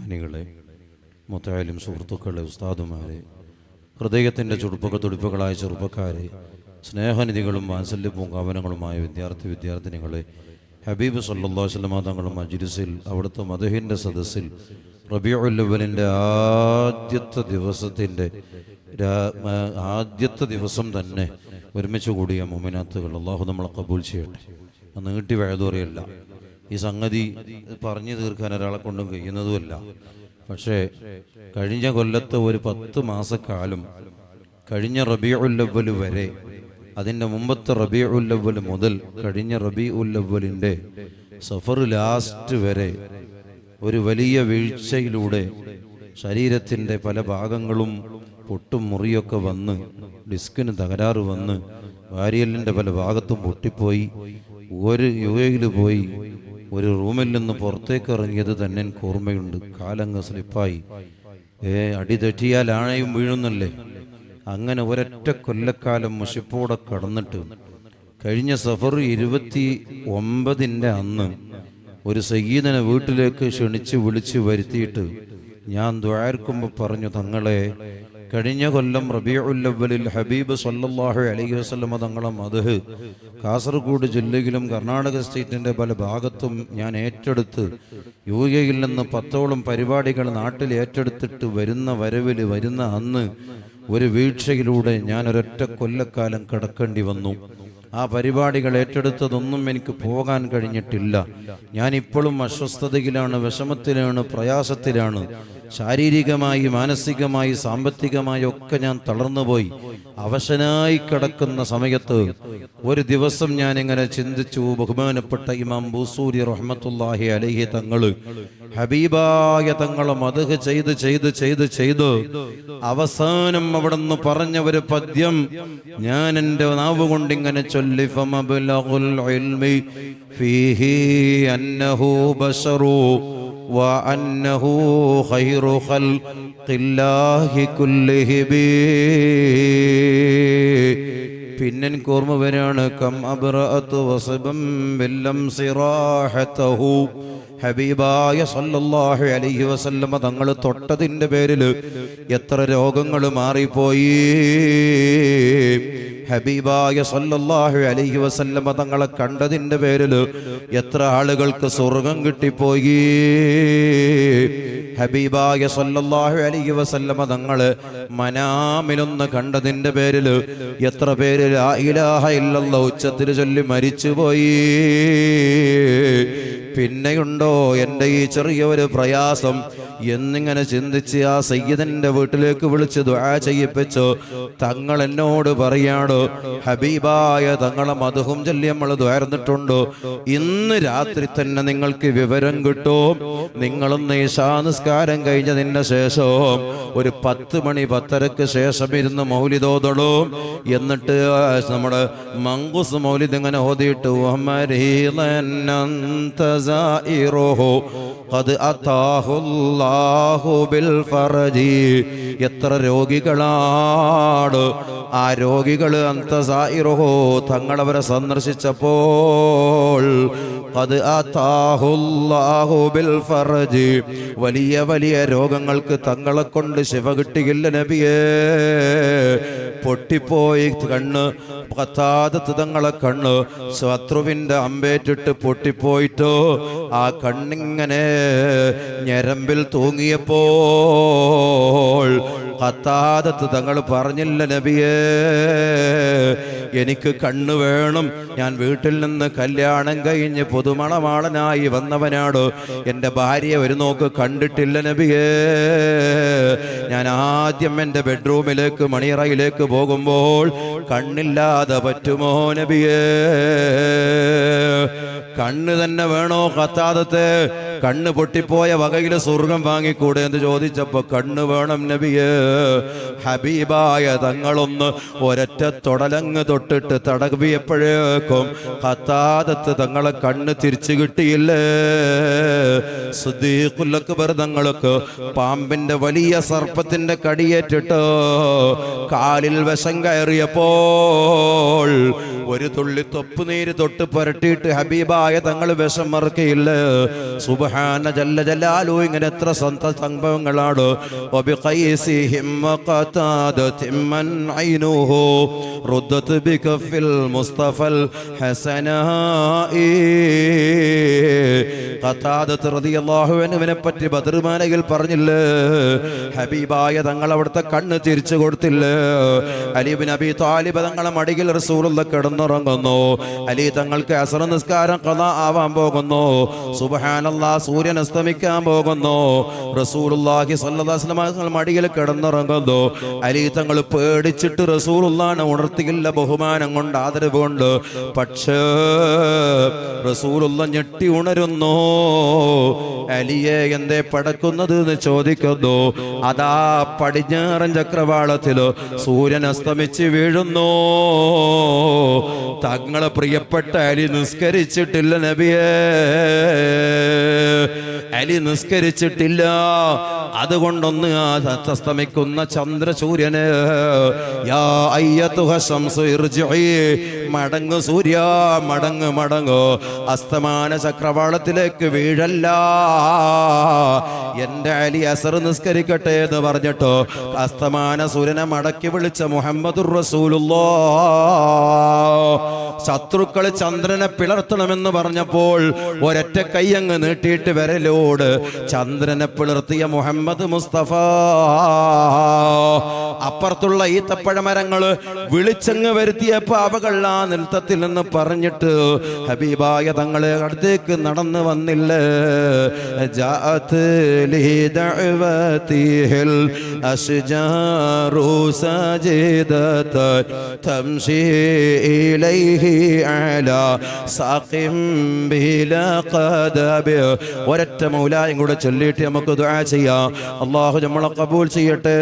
ബഹുമാനികളെ, മുത്തആലിം സുഹൃത്തുക്കളെ, ഉസ്താദുമാരെ, ഹൃദയത്തിൻ്റെ തുടിപ്പുകളായ ചെറുപ്പക്കാരെ, സ്നേഹനിധികളും വാത്സല്യ പൂങ്കാവനങ്ങളുമായ വിദ്യാർത്ഥിനികളെ, ഹബീബ് സല്ലല്ലാഹു അലൈഹി വസല്ലം തങ്ങളുടെ മജ്ലിസിൽ, അവിടുത്തെ മദ്ഹിൻ്റെ സദസ്സിൽ റബീഉൽ അവ്വലിൻ്റെ ആദ്യത്തെ ദിവസം തന്നെ ഒരുമിച്ച് കൂടിയ മുഅ്മിനാത്തുകൾ അല്ലാഹു നമ്മളെ കബൂൽ ചെയ്യട്ടെ. നീട്ടി വഴുതോറിയല്ല, ഈ സംഗതി പറഞ്ഞു തീർക്കാൻ ഒരാളെ കൊണ്ടും കഴിയുന്നതുമല്ല. പക്ഷേ കഴിഞ്ഞ കൊല്ലത്തെ ഒരു 10 മാസക്കാലം, കഴിഞ്ഞ റബീഉൽ അവ്വൽ വരെ, അതിൻ്റെ മുമ്പത്തെ റബീഉൽ അവ്വൽ മുതൽ കഴിഞ്ഞ റബീഉൽ അവ്വലിൻ്റെ സഫർ ലാസ്റ്റ് വരെ ഒരു വലിയ വീഴ്ചയിലൂടെ ശരീരത്തിൻ്റെ പല ഭാഗങ്ങളും പൊട്ടും മുറിയൊക്കെ വന്ന്, ഡിസ്കിന് തകരാറ് വന്ന്, വാരിയലിൻ്റെ പല ഭാഗത്തും പൊട്ടിപ്പോയി. ഒരു യുഎയിൽ പോയി ഒരു റൂമിൽ നിന്ന് പുറത്തേക്ക് ഇറങ്ങിയത് തന്നെ എനിക്ക് ഓർമ്മയുണ്ട്. കാലങ്ങ് സ്ലിപ്പായി, അടി തെറ്റിയാൽ ആണയും വീഴുന്നല്ലേ. അങ്ങനെ ഒരൊറ്റ കൊല്ലക്കാലം മുഷിപ്പോടെ കടന്നിട്ട് കഴിഞ്ഞ സഫർ 29 അന്ന് ഒരു സയ്യിദിനെ വീട്ടിലേക്ക് ക്ഷണിച്ച് വിളിച്ച് വരുത്തിയിട്ട് ഞാൻ ദുആർക്കുമ്പോൾ പറഞ്ഞു, തങ്ങളെ, കഴിഞ്ഞ കൊല്ലം റബീഉൽ അവ്വലിൽ ഹബീബ് സല്ലല്ലാഹു അലൈഹി വസല്ലം തങ്ങളെ മദ്ഹ് കാസർഗോഡ് ജില്ലയിലും കർണാടക സ്റ്റേറ്റിൻ്റെ പല ഭാഗത്തും ഞാൻ ഏറ്റെടുത്ത് യുഎഇയിൽ നിന്ന് 10ഓളം പരിപാടികൾ നാട്ടിൽ ഏറ്റെടുത്തിട്ട് വരുന്ന അന്ന് ഒരു വീഴ്ചയിലൂടെ ഞാൻ ഒരൊറ്റ കൊല്ലക്കാലം കിടക്കേണ്ടി വന്നു. ആ പരിപാടികൾ ഏറ്റെടുത്തതൊന്നും എനിക്ക് പോകാൻ കഴിഞ്ഞിട്ടില്ല. ഞാനിപ്പോഴും അസ്വസ്ഥതയിലാണ്, വിഷമത്തിലാണ്, പ്രയാസത്തിലാണ്. ശാരീരികമായി, മാനസികമായി, സാമ്പത്തികമായി ഒക്കെ ഞാൻ തളർന്നുപോയി. അവശനായി കിടക്കുന്ന സമയത്ത് ഒരു ദിവസം ഞാൻ ഇങ്ങനെ ചിന്തിച്ചു. ബഹുമാനപ്പെട്ട ഇമാം ബൂസൂരി റഹ്മത്തുള്ളാഹി അലൈഹി തങ്ങള് ഹബീബായ തങ്ങളെ മദ്ഹ് ചെയ്ത് അവസാനം അവിടുന്ന് പറഞ്ഞ ഒരു പദ്യം ഞാൻ എൻ്റെ നാവ് കൊണ്ട് ഇങ്ങനെ ചൊല്ലി, ഫമബ്ലഗുൽ ഇൽമി ഫീഹി അന്നഹു ബശറു വഅന്നഹു ഖൈറു ഖൽഖില്ലാഹി കുല്ലിഹിം. പിന്നെ എനിക്ക് ഓർമ്മ വരാണ്, കം അബ്റഅതു വസബം ബില്ലം സിറാഹതഹു. ഹബീബായ സല്ലല്ലാഹു അലൈഹി വസല്ലമ തങ്ങൾ തൊട്ടതിൻ്റെ പേരിൽ എത്ര രോഗങ്ങൾ മാറിപ്പോയി. ഹബീബായ സല്ലല്ലാഹു അലൈഹി വസല്ലമ തങ്ങളെ കണ്ടതിൻ്റെ പേരിൽ എത്ര ആളുകൾക്ക് സ്വർഗം കിട്ടിപ്പോയി. ഹബീബായ സല്ലല്ലാഹു അലൈഹി വസല്ലമ തങ്ങളെ മനാമിലൊന്ന് കണ്ടതിൻ്റെ പേരിൽ എത്ര പേര് ലാ ഇലാഹ ഇല്ലല്ലാഹ് ഉച്ചത്തിൽ ചൊല്ലി മരിച്ചുപോയി. പിന്നെയുണ്ടോ എൻ്റെ ഈ ചെറിയൊരു പ്രയാസം എന്നിങ്ങനെ ചിന്തിച്ച് ആ സയ്യിദിന്റെ വീട്ടിലേക്ക് വിളിച്ച് ദുആ ചെയ്യിപ്പിച്ചു. തങ്ങൾ എന്നോട് പറയാണ്, ഹബീബായ തങ്ങളെ മദ്ഹും ചൊല്ലി നമ്മൾ ദുആർന്നിട്ടുണ്ട്. ഇന്ന് രാത്രി തന്നെ നിങ്ങൾക്ക് വിവരം കിട്ടും. നിങ്ങളൊന്ന് ഇശാ നിസ്കാരം കഴിഞ്ഞതിന് ശേഷം ഒരു 10 മണി 10:30 ശേഷം ഇരുന്ന് മൗലിദ് ഓതണം. എന്നിട്ട് നമ്മുടെ മങ്കൂസ് മൗലിദ് ഇങ്ങനെ ഓതിയിട്ട് എത്ര രോഗികളാണ് ആ രോഗികൾ അന്തസായിറഹോ തങ്ങളവരെ സന്ദർശിച്ചപ്പോൾ വലിയ വലിയ രോഗങ്ങൾക്ക് തങ്ങളെ കൊണ്ട് ശിഫ കിട്ടിയില്ല നബിയേ. പൊട്ടിപ്പോയി കണ്ണ്, ഖത്താദത്ത് തങ്ങളെ കണ്ണ് ശത്രുവിന്റെ അമ്പേറ്റിട്ട് പൊട്ടിപ്പോയിട്ടോ ആ കണ്ണിങ്ങനെ ഞരമ്പിൽ തൂങ്ങിയപ്പോൾ ഖത്താദത്ത് തങ്ങൾ പറഞ്ഞില്ല, നബിയേ എനിക്ക് കണ്ണ് വേണം. ഞാൻ വീട്ടിൽ നിന്ന് കല്യാണം കഴിഞ്ഞ് പുതുമണവാളനായി വന്നവനാണ്. എൻ്റെ ഭാര്യയെ ഒരു നോക്ക് കണ്ടിട്ടില്ല നബിയേ. ഞാൻ ആദ്യം എൻ്റെ ബെഡ്റൂമിലേക്ക് മണിയറയിലേക്ക് പോകുമ്പോൾ കണ്ണില്ലാതെ പറ്റുമോ നബിയേ? കണ്ണ് തന്നെ വേണോ ഖത്താദത്തെ? കണ്ണ് പൊട്ടിപ്പോയ വകയിൽ സ്വർഗം വാങ്ങിക്കൂടെ എന്ന് ചോദിച്ചപ്പോ കണ്ണ് വേണം നബിയേ. ഹബീബായ തങ്ങളൊന്ന് ഒരൊറ്റ തൊടലങ്ങ് തൊട്ടിട്ട് തടവിയപ്പോഴേക്കും ഖത്താദത്ത് തങ്ങളെ കണ്ണ് തിരിച്ചു കിട്ടിയില്ലേ. സിദ്ദീഖുൽ അക്ബർ തങ്ങൾക്ക് പാമ്പിന്റെ വലിയ സർപ്പത്തിന്റെ കടിയേറ്റിട്ട് കാലിൽ വിഷം കയറിയപ്പോൾ ഒരു തുള്ളി തൊപ്പ് നീര് തൊട്ട് പുരട്ടിയിട്ട് ഹബീബായ തങ്ങൾ വിഷം മറക്കയില്ല. സുബ്ഹാന ജല്ല ജലാലു. ഇങ്ങനെ എത്ര സംഭവങ്ങളാണ്. وبقيسهم وقتادة من عينه ردت بكف المصطفى الحسناء. ഖതാദത്ത് റളിയല്ലാഹു അൻഹുവിനെ പറ്റി ബദർ മാലയിൽ പറഞ്ഞില്ലേ, ഹബീബായ തങ്ങൾ അവിടുത്തെ കണ്ണ് തിരിച്ചു കൊടുത്തില്ല. അലി ഇബ്നു അബീ ത്വാലിബ് തങ്ങളെ മടിയിൽ റസൂലുള്ളാഹി കിടന്നുറങ്ങുന്നു. അലി തങ്ങൾക്ക് അസ്ർ നിസ്കാരം ഖളാ ആവാൻ പോകുന്നു. സുബ്ഹാനല്ലാഹ്, സൂര്യൻ അസ്തമിക്കാൻ പോകുന്നു. റസൂലുള്ളാഹി സ്വല്ലല്ലാഹു അലൈഹി വസല്ലം മടിയിൽ കിടന്നുറങ്ങുന്നു. അലി തങ്ങൾ പേടിച്ചിട്ട് റസൂലുള്ളാഹിനെ ഉണർത്തിയില്ല, ബഹുമാനം കൊണ്ട്, ആദരവ് കൊണ്ട്. പക്ഷേ റസൂലുള്ളാഹി ഞെട്ടി ഉണരുന്നു. അലിയെ എന്തേ പടക്കുന്നത് എന്ന് ചോദിക്കുന്നു. അതാ പടിഞ്ഞാറൻ ചക്രവാളത്തില് സൂര്യൻ അസ്തമിച്ച് വീഴുന്നു. തങ്ങളെ പ്രിയപ്പെട്ട അലി നിസ്കരിച്ചിട്ടില്ല നബിയേ, അലി നിസ്കരിച്ചിട്ടില്ല. അതുകൊണ്ടൊന്ന് ആ അസ്തമിക്കുന്ന ചന്ദ്രസൂര്യന്, യാ അയ്യത്തുഹ ശംസു ഇർജിഇ, മടങ്ങ് സൂര്യ, മടങ്ങ് മടങ്ങ്, അസ്തമാന ചക്രവാളത്തിലേക്ക് വീഴല്ല. എന്റെ അലി അസർ നിസ്കരിക്കട്ടെ എന്ന് പറഞ്ഞിട്ട് അസ്തമാന സൂര്യനെ മടക്കി വിളിച്ച മുഹമ്മദുർ റസൂലുള്ളാഹ്. ശത്രുക്കൾ ചന്ദ്രനെ പിളർത്തണമെന്ന് പറഞ്ഞപ്പോൾ ഒരൊറ്റ കൈയങ്ങ് നീട്ടിയിട്ട് വിരലോട് ചന്ദ്രനെ പിളർത്തിയ മുഹമ്മദ് മുസ്തഫ. അപ്പുറത്തുള്ള ഈത്തപ്പഴമരങ്ങള് വിളിച്ചങ്ങ് വരുത്തിയപ്പോ അവകൾ ആ നൃത്തത്തിൽ നിന്ന് പറഞ്ഞിട്ട് ഹബീബായ തങ്ങളെ അടുത്തേക്ക് നടന്നു വന്നില്ല. ജാഅത് ലി ദഅവതിഹിൽ അശ്ജാറു സജിദതൻ തംശി ഇലൈഹി അലാ സാഖിം ബിലാ ഖദബി. ഒരൊറ്റ മൗലായും കൂടെ ചൊല്ലിയിട്ട് നമുക്ക് ദുആ ചെയ്യാം. അല്ലാഹു നമ്മളെ ഖബൂൽ ചെയ്യട്ടെ.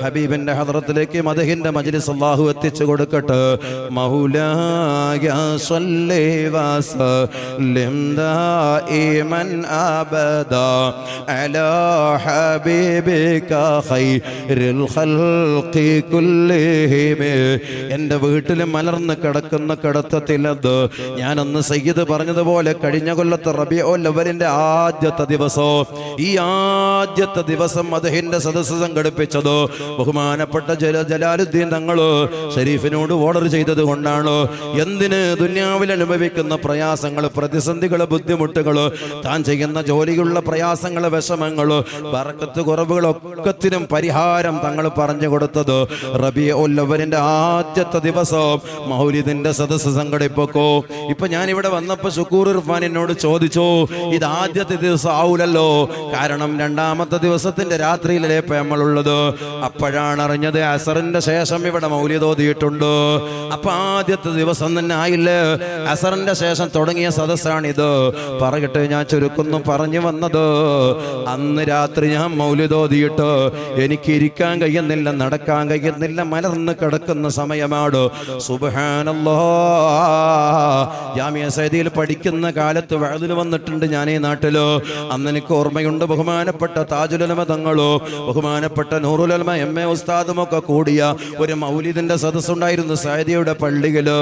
ഹബീബിന്റെ ഹദ്റത്തിലേക്ക് മദ്ഹിന്റെ മജ്ലിസ് അല്ലാഹു എത്തിച്ചു കൊടുക്കട്ടെ. മൗലായ സ്വല്ലി വസല്ലിം ദായിമൻ അബദാ അലാ ഹബീബിക ഖൈറുൽ ഖൽഖി കുല്ലിഹിം. എൻ്റെ വീട്ടിൽ മലർന്ന് കിടക്കുന്ന കിടത്തത്തിലത് ഞാനന്ന് സയ്യിദ് പറഞ്ഞതുപോലെ കഴിഞ്ഞ കൊല്ലത്തെ റബീഉൽ അവ്വലിന്റെ ആദ്യത്തെ ദിവസം, ഈ ആദ്യത്തെ ദിവസം മദ്ഹിന്റെ സദസ്സ് സംഘടിപ്പിച്ചത് ബഹുമാനപ്പെട്ട ജലാലുദ്ദീൻ തങ്ങള് ഷരീഫിനോട് ഓർഡർ ചെയ്തത് കൊണ്ടാണ്. എന്തിന്? ദുനിയാവിൽ അനുഭവിക്കുന്ന പ്രയാസങ്ങൾ, പ്രതിസന്ധികൾ, ബുദ്ധിമുട്ടുകൾ, താൻ ചെയ്യുന്ന ജോലിയുള്ള പ്രയാസങ്ങൾ, വിഷമങ്ങൾ, ബറക്കത്ത് കുറവുകൾ ഒക്കത്തിനും പരിഹാരം തങ്ങൾ പറഞ്ഞു കൊടുത്തത് റബീഉൽ അവ്വലിന്റെ ആദ്യത്തെ ദിവസം മൗലിദിന്റെ സദസ്സ് സംഘടിപ്പിക്കോ. ഇപ്പൊ ഞാൻ ഇവിടെ വന്നപ്പോ ശുക്കൂർ ഇർഫാൻ എന്നോട് ചോദിച്ചു, ഇത് ആദ്യത്തെ ദിവസം ആവൂലല്ലോ, കാരണം രണ്ടാമത്തെ ദിവസത്തിന്റെ രാത്രിയിലല്ലേ ഇപ്പൊ നമ്മളുള്ളത്. അപ്പോഴാണ് അറിഞ്ഞത് അസറിന്റെ ശേഷം ഇവിടെ മൗലിദ് ഓതിയിട്ടുണ്ട്. അപ്പൊ ആദ്യത്തെ ദിവസം തന്നെ ആയില്ലേ, അസറിന്റെ ശേഷം തുടങ്ങിയ സദസ്സാണിത്. പറയട്ടെ, ഞാൻ ചുരുക്കുന്നു പറഞ്ഞു വന്നത്, അന്ന് രാത്രി ഞാൻ മൗലിദ് ഓതിയിട്ട് എനിക്ക് ഇരിക്കാൻ കഴിയുന്നില്ല, നടക്കാൻ കഴിയുന്നില്ല, മലർന്ന് കിടക്കുന്ന സമയമാണ്. സുബ്ഹാനല്ലാഹ്, ജാമിഅ സയ്യിദിയിൽ പഠിക്കുന്ന കാലത്ത് വഅദിൽ വന്നിട്ടുണ്ട് ഞാൻ ഈ നാട്ടില്. അന്ന് എനിക്ക് ഓർമ്മയുണ്ട്, ബഹുമാനപ്പെട്ട താജുൽ ഉലമ തങ്ങളോ ബഹുമാനപ്പെട്ട നൂറുൽ ഉലമ എം എ ഉസ്താദും ഒക്കെ കൂടിയ ഒരു മൗലിദിന്റെ സദസ്സുണ്ടായിരുന്നു സയ്യിദിയുടെ പള്ളിയില്.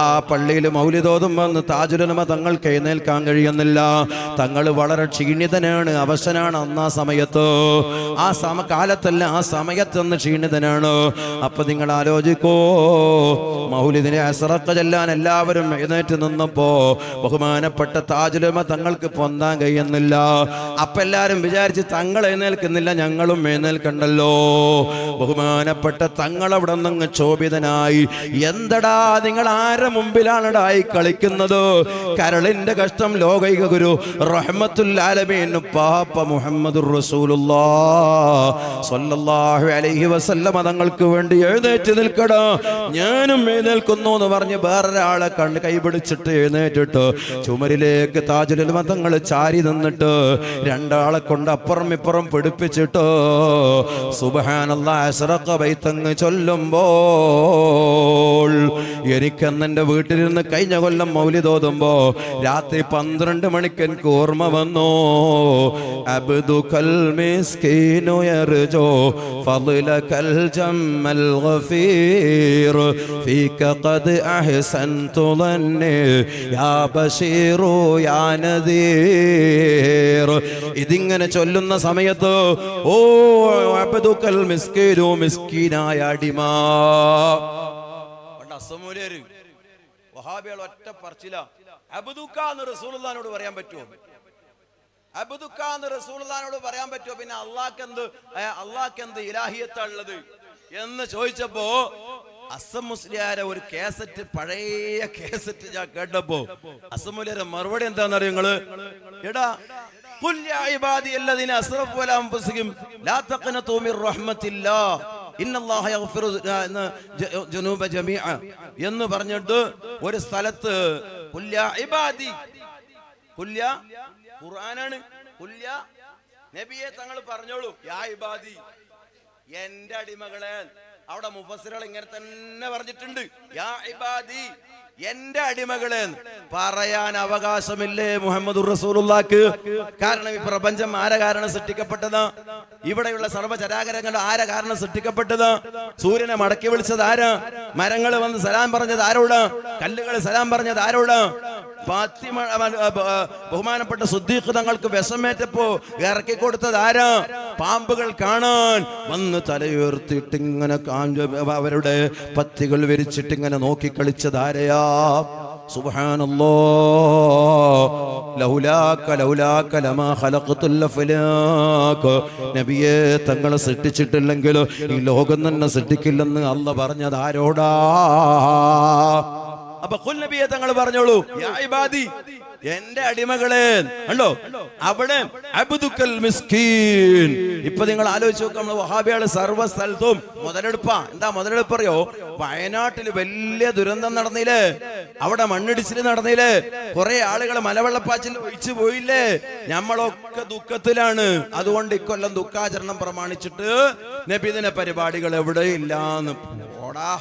ആ പള്ളിയിൽ മൗലിദ് ഓതുമ്പോൾ താജുൽ ഉലമ തങ്ങൾക്ക് എഴുന്നേൽക്കാൻ കഴിയുന്നില്ല. തങ്ങൾ വളരെ ക്ഷീണിതനാണ്, അവശനാണ്. അന്ന് ആ സമയത്ത്, ആ കാലത്തല്ല, ആ സമയത്തൊന്ന് ക്ഷീണിതനാണ്. അപ്പൊ നിങ്ങൾ ആലോചിക്കോ, മൗലിദിനെ അസ്റഖ് ചെല്ലാൻ എല്ലാവരും എഴുന്നേറ്റ് നിന്നപ്പോ ബഹുമാനപ്പെട്ട താജുൽ ഉലമ തങ്ങൾക്ക് പൊന്താൻ കഴിയുന്നില്ല. അപ്പൊ എല്ലാരും വിചാരിച്ച് തങ്ങൾ എഴുന്നേൽക്കുന്നില്ല, ഞങ്ങളും എഴുന്നേൽക്കണ്ടല്ലോ. ബഹുമാനപ്പെട്ട തങ്ങൾ അവിടെ നിന്ന് ക്ഷോഭിതനായി. എന്തടാ നിങ്ങൾ ആരെ മുമ്പിലാണടായി കളിക്കുന്നത്? കരളിന്റെ കഷ്ടം ലോകൈക ഗുരു റഹ്മത്തുൽ ആലമീൻ പാപ്പ മുഹമ്മദുർ റസൂലുള്ളാഹ് സ്വല്ലല്ലാഹു അലൈഹി വസല്ലം തങ്ങൾക്ക് വേണ്ടി എഴുന്നേറ്റ് നിൽക്കടാ, ഞാനും എഴുന്നേൽക്കുന്നു എന്ന് പറഞ്ഞ് വേറൊരാളെ കണ്ട് കൈപിടിച്ചിട്ട് എഴുന്നേറ്റിട്ട് ചുമരിലേക്ക് താജുൽ ഉലമ തങ്ങൾ ചാരി നിന്നിട്ട് രണ്ടാളെ കൊണ്ട് അപ്പുറം ഇപ്പുറം പിടിപ്പിച്ചിട്ട് സുബ്ഹാനല്ലാഹ് അസ്റഖ ബൈത്തങ്ങ് ചൊല്ലുമ്പോൾ എനിക്കന്ന് എൻ്റെ വീട്ടിലിരുന്ന് കഴിഞ്ഞ കൊല്ലം മൗലിദ് ഓതുമ്പോ രാത്രി 12 മണിക്ക് എനിക്ക് ഓർമ്മ വന്നു. അബ്ദുകൽ മിസ്കീനു യർജു ഫളലകൽ ജമ്മൽ ഗഫീർ ഫീക ഖദ് അഹ്സൻതു ളന്നി യാ ബശീറു യാ നദീർ. ഇതിങ്ങനെ ചൊല്ലുന്ന സമയത്ത് ഓ അബ്ദുകൽ മിസ്കീനു, മിസ്കീനായ അടിമ. അസമൂലര് വഹാബികൾ ഒറ്റ പറച്ചില അബ്ദുക എന്ന് റസൂലുള്ളാഹിനോട് പറയാൻ പറ്റുമോ? അബ്ദുക എന്ന് റസൂലുള്ളാഹിനോട് പറയാൻ പറ്റുമോ? പിന്നെ അള്ളാഹ്ക്ക് എന്ത് ഇലാഹിയത്താ ഉള്ളത് എന്ന് ചോദിച്ചപ്പോ അസം മുസ്ലിയാരെ ഒരു കേസറ്റ്, പഴയ കേസറ്റ് ഞാൻ കേട്ടപ്പോ അസമുലിയാരെ മറുപടി എന്താണെന്നറിയോ നിങ്ങള്? എടാ ഖുൽ യാ ഇബാദിയല്ലദീന അസ്റഫു അലാ അൻഫുസിഹിം ലാ തഖ്നതു മിർ റഹ്മത്തില്ലാഹ് ഇന്നല്ലാഹ യഗ്ഫിറു ജുനൂബ ജമീഅ എന്ന് പറഞ്ഞിട്ട് ഒരു സ്ഥലത്ത് ഖുൽ യാ ഇബാദി, ഖുൽ യാ ഖുർആനാണ്, ഖുൽ യാ നബിയെ തങ്ങൾ പറഞ്ഞോളൂ യാ ഇബാദി, എന്റെ അടിമകളെ. അവിടെ മുഫസ്സിറുകൾ ഇങ്ങനെ തന്നെ പറഞ്ഞിട്ടുണ്ട്, യാ ഇബാദി, എന്റെ അടിമകളെ പറയാൻ അവകാശമില്ലേ മുഹമ്മദുർ റസൂലുള്ളാഹിക്ക്? കാരണം ഈ പ്രപഞ്ചം ആരെ കാരണം സൃഷ്ടിക്കപ്പെട്ടത്? ഇവിടെയുള്ള സർവ്വചരാചരങ്ങൾ ആരെ കാരണം സൃഷ്ടിക്കപ്പെട്ടത്? സൂര്യനെ മടക്കി വിളിച്ചത് ആരാ? മരങ്ങൾ വന്ന് സലാം പറഞ്ഞത് ആരോട്? കല്ലുകൾ സലാം പറഞ്ഞത് ആരോട്? ബഹുമാനപ്പെട്ട സിദ്ദീഖ് തങ്ങൾക്ക് വിഷമേറ്റപ്പോ ഇറക്കി കൊടുത്തത് ആരാ? പാമ്പുകൾ കാണാൻ വന്ന് തലയുയർത്തിയിട്ട് ഇങ്ങനെ അവരുടെ പത്തികൾ വിരിച്ചിട്ട് ഇങ്ങനെ നോക്കി കളിച്ചത് ആരെയാ? സുബ്ഹാനല്ലാഹ്, ലൗലാക ലൗലാക ലമാ ഖലഖതുൽ അഫ്ലാക്. നബിയെ തങ്ങളെ സൃഷ്ടിച്ചിട്ടില്ലെങ്കിൽ ഈ ലോകം തന്നെ സൃഷ്ടിക്കില്ലെന്ന് അല്ലാഹ് പറഞ്ഞത് ആരോടാ? അപ്പൊ ഖുൽ നബിയെ തങ്ങൾ പറഞ്ഞോളൂ യാ ഇബാദി, എന്റെ അടിമകളെ. കണ്ടോ അവിടെ അബ്ദുകൽ മിസ്കീൻ. ഇപ്പൊ നിങ്ങൾ ആലോചിച്ച് നോക്കുക, നമ്മള് വഹാബികള് സർവ്വ സ്ഥലത്തും മുതലെടുപ്പാ. എന്താ മുതലെടുപ്പ് അറിയോ? വയനാട്ടിൽ വലിയ ദുരന്തം നടന്നില്ലേ? അവിടെ മണ്ണിടിച്ചിൽ നടന്നില്ലേ? കുറെ ആളുകൾ മലവെള്ളപ്പാച്ചിൽ ഒഴിച്ചു പോയില്ലേ? നമ്മളൊക്കെ ദുഃഖത്തിലാണ്. അതുകൊണ്ട് ഇക്കൊല്ലം ദുഃഖാചരണം പ്രമാണിച്ചിട്ട് നബിദിന പരിപാടികൾ എവിടെ ഇല്ലാന്ന്. ഓടാ,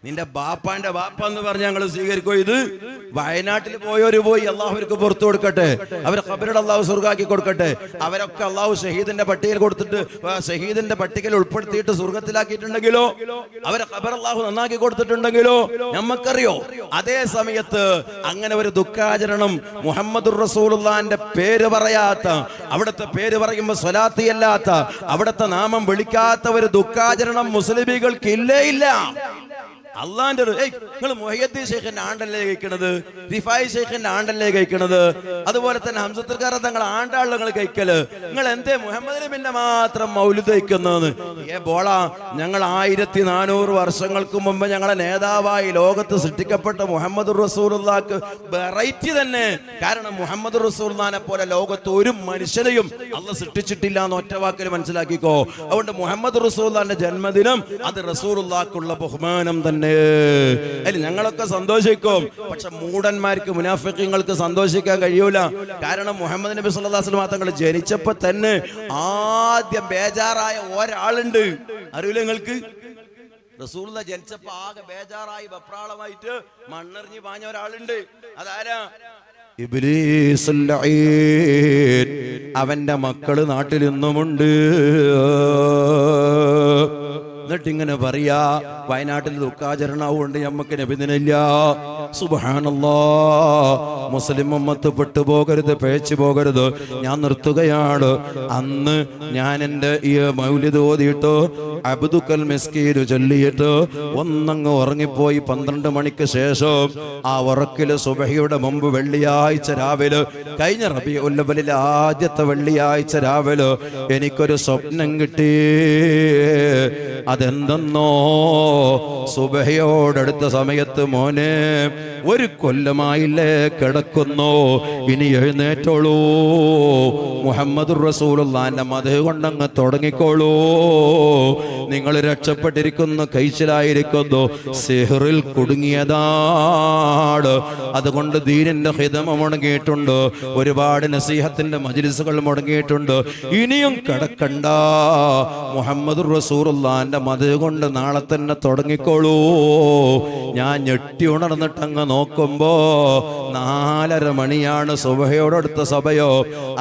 നിന്റെ ബാപ്പാന്റെ ബാപ്പ എന്ന് പറഞ്ഞ് ഞങ്ങൾ സ്വീകരിക്കോ? ഇത് വയനാട്ടിൽ പോയവര് പോയി, അള്ളാഹുർക്ക് പുറത്തു കൊടുക്കട്ടെ, അവരെ ഖബറുടെ അള്ളാഹു സ്വർഗാക്കി കൊടുക്കട്ടെ. അവരൊക്കെ അള്ളാഹു ഷഹീദിന്റെ പട്ടികയിൽ കൊടുത്തിട്ട്, ഷഹീദിന്റെ പട്ടികയിൽ ഉൾപ്പെടുത്തിയിട്ട് സ്വർഗത്തിലാക്കിയിട്ടുണ്ടെങ്കിലോ, അവരെ ഖബർ അള്ളാഹു നന്നാക്കി കൊടുത്തിട്ടുണ്ടെങ്കിലോ നമുക്കറിയോ? അതേ സമയത്ത് അങ്ങനെ ഒരു ദുഃഖാചരണം മുഹമ്മദുർ റസൂലുള്ളാഹിന്റെ പേര് പറയാത്ത, അവിടുത്തെ പേര് പറയുമ്പോ സ്വലാത്തി അല്ലാത്ത, അവിടുത്തെ നാമം വിളിക്കാത്ത ഒരു ദുഃഖാചരണം മുസ്ലിമീകൾക്ക് ഇല്ലേ ഇല്ല. അള്ളാന്റെ നിങ്ങൾ മുഹയ്യദ്ദീൻ ശൈഖിന്റെ ആണ്ടല്ലേ കഴിക്കണത്? റിഫായി ശൈഖിന്റെ ആണ്ടല്ലേ കഴിക്കണത്? അതുപോലെ തന്നെ ഹംസത്തുൽ തങ്ങൾ ആണ്ടാള് നിങ്ങൾ കഴിക്കല്. നിങ്ങൾ എന്തേ മുഹമ്മദ് നബിന്റെ മാത്രം മൗലിദ് കഴിക്കുന്നതെന്ന്? ബോളാ, ഞങ്ങൾ 1400 വർഷങ്ങൾക്ക് മുമ്പ് ഞങ്ങളെ നേതാവായി ലോകത്ത് സൃഷ്ടിക്കപ്പെട്ട മുഹമ്മദ് റസൂലുള്ളാഹിക്ക് വെറൈറ്റി തന്നെ. കാരണം മുഹമ്മദ് റസൂലുള്ളാഹിനെ പോലെ ലോകത്ത് ഒരു മനുഷ്യനെയും അള്ളാഹ് സൃഷ്ടിച്ചിട്ടില്ല എന്ന് ഒറ്റ വാക്കിൽ മനസ്സിലാക്കിക്കോ. അതുകൊണ്ട് മുഹമ്മദ് റസൂലുള്ളാഹിന്റെ ജന്മദിനം അത് റസൂലുള്ളാഹിക്കുള്ള ബഹുമാനം തന്നെ. ഞങ്ങളൊക്കെ സന്തോഷിക്കും, പക്ഷെ മൂഢന്മാർക്ക്, മുനാഫിഖീങ്ങൾക്ക് സന്തോഷിക്കാൻ കഴിയൂല. കാരണം മുഹമ്മദ് നബി സല്ലല്ലാഹു അലൈഹി വസല്ലം തങ്ങൾ ജനിച്ചപ്പോ തന്നെ ആദ്യം ബേജാറായ ഒരാളുണ്ട്, അറിയില്ല നിങ്ങൾക്ക്? റസൂലുള്ളാഹി ജനിച്ചപ്പോ ആകെ ബേജാറായി വെപ്രാളമായിട്ട് മണ്ണെറിഞ്ഞ് പാഞ്ഞ ഒരാളുണ്ട്. അതാരാ? ഇബ്ലീസുൽ ലഈൻ. അവന്റെ മക്കള് നാട്ടിൽ ഇന്നുമുണ്ട്. എന്നിട്ടിങ്ങനെ പറയാ, വയനാട്ടിൽ ദുഃഖാചരണവുണ്ട്, നമുക്ക് നബിദിനില്ല. സുബ്ഹാനല്ലാഹ്, മുസ്ലിം ഉമ്മത്ത് പെട്ടുപോകരുത്, പേച്ചു പോകരുത്. ഞാൻ നിർത്തുകയാണ്. അന്ന് ഞാൻ എൻ്റെ ഈ മൗലിദ് ഓതിയിട്ട് അബ്ദുകൽ മിസ്കീൻ ചൊല്ലിയിട്ട് ഒന്നങ്ങ് ഉറങ്ങിപ്പോയി. 12 മണിക്ക് ശേഷം ആ ഉറക്കില് സുബഹിയുടെ മുമ്പ് വെള്ളിയാഴ്ച രാവിലെ, കഴിഞ്ഞ റബീഉൽ അവ്വലിലെ ആദ്യത്തെ വെള്ളിയാഴ്ച രാവിലെ എനിക്കൊരു സ്വപ്നം കിട്ടി. അതെന്തെന്നോ, സുബഹിയോടടുത്ത സമയത്ത്, മോനെ 1 കൊല്ലമായില്ലേ കിടക്കുന്നു, ഇനി എഴുന്നേറ്റോളൂ, മുഹമ്മദുർ റസൂലുള്ളാഹിന്റെ മദ്ഹ് കൊണ്ടങ്ങ് തുടങ്ങിക്കോളൂ. നിങ്ങൾ രക്ഷപ്പെട്ടിരിക്കുന്നു, കൈച്ചിലായിരിക്കുന്നു, സിഹ്റിൽ കുടുങ്ങിയതാണ്. അതുകൊണ്ട് ദീനിന്റെ ഖിദ്മ മുടങ്ങിയിട്ടുണ്ട്, ഒരുപാട് നസീഹത്തിന്റെ മജ്ലിസുകൾ മുടങ്ങിയിട്ടുണ്ട്. ഇനിയും കിടക്കണ്ട, മുഹമ്മദുർ റസൂലുള്ളാഹിന്റെ മദ്ഹ് കൊണ്ട് നാളെ തന്നെ തുടങ്ങിക്കോളൂ. ഞാൻ ഞെട്ടി ഉണർന്നിട്ടങ്ങ് നോക്കുമ്പോ 4:30 മണിയാണ്. സുബഹയോടടുത്ത സഭയോ.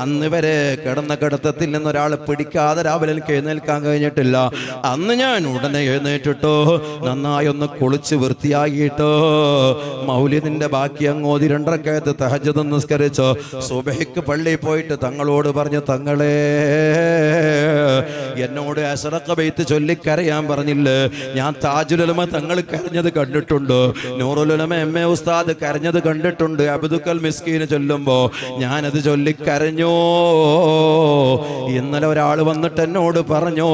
അന്ന് വരെ കിടന്ന കിടത്തത്തിൽ നിന്നൊരാൾ പിടിക്കാതെ രാവിലെ എനിക്ക് എഴുന്നേൽക്കാൻ കഴിഞ്ഞിട്ടില്ല. അന്ന് ഞാൻ ഉടനെ എഴുന്നേറ്റിട്ടോ നന്നായി ഒന്ന് കുളിച്ച് വൃത്തിയാക്കിയിട്ടോ മൗലിദിന്റെ ബാക്കി അങ്ങോതി 2 റക്അത്ത് തഹജ്ജുദ് നിസ്കരിച്ചോ സുബഹിക്ക് പള്ളിയിൽ പോയിട്ട് തങ്ങളോട് പറഞ്ഞു, തങ്ങളെ എന്നോട് അസ്റഖ ബൈത്ത് ചൊല്ലിക്കരയാൻ പറഞ്ഞില്ലേ? ഞാൻ താജുൽ ഉലമ തങ്ങൾ കരഞ്ഞത് കണ്ടിട്ടുണ്ട്, നൂറുൽ ഉലമ എം.എ. ഉസ്താദ് കരഞ്ഞത് കണ്ടിട്ടുണ്ട്. അബ്ദുൽ മിസ്കീൻ ചൊല്ലുമ്പോ ഞാനത് ചൊല്ലിക്കരഞ്ഞു. ഇന്നലെ ഒരാൾ വന്നിട്ട് എന്നോട് പറഞ്ഞു,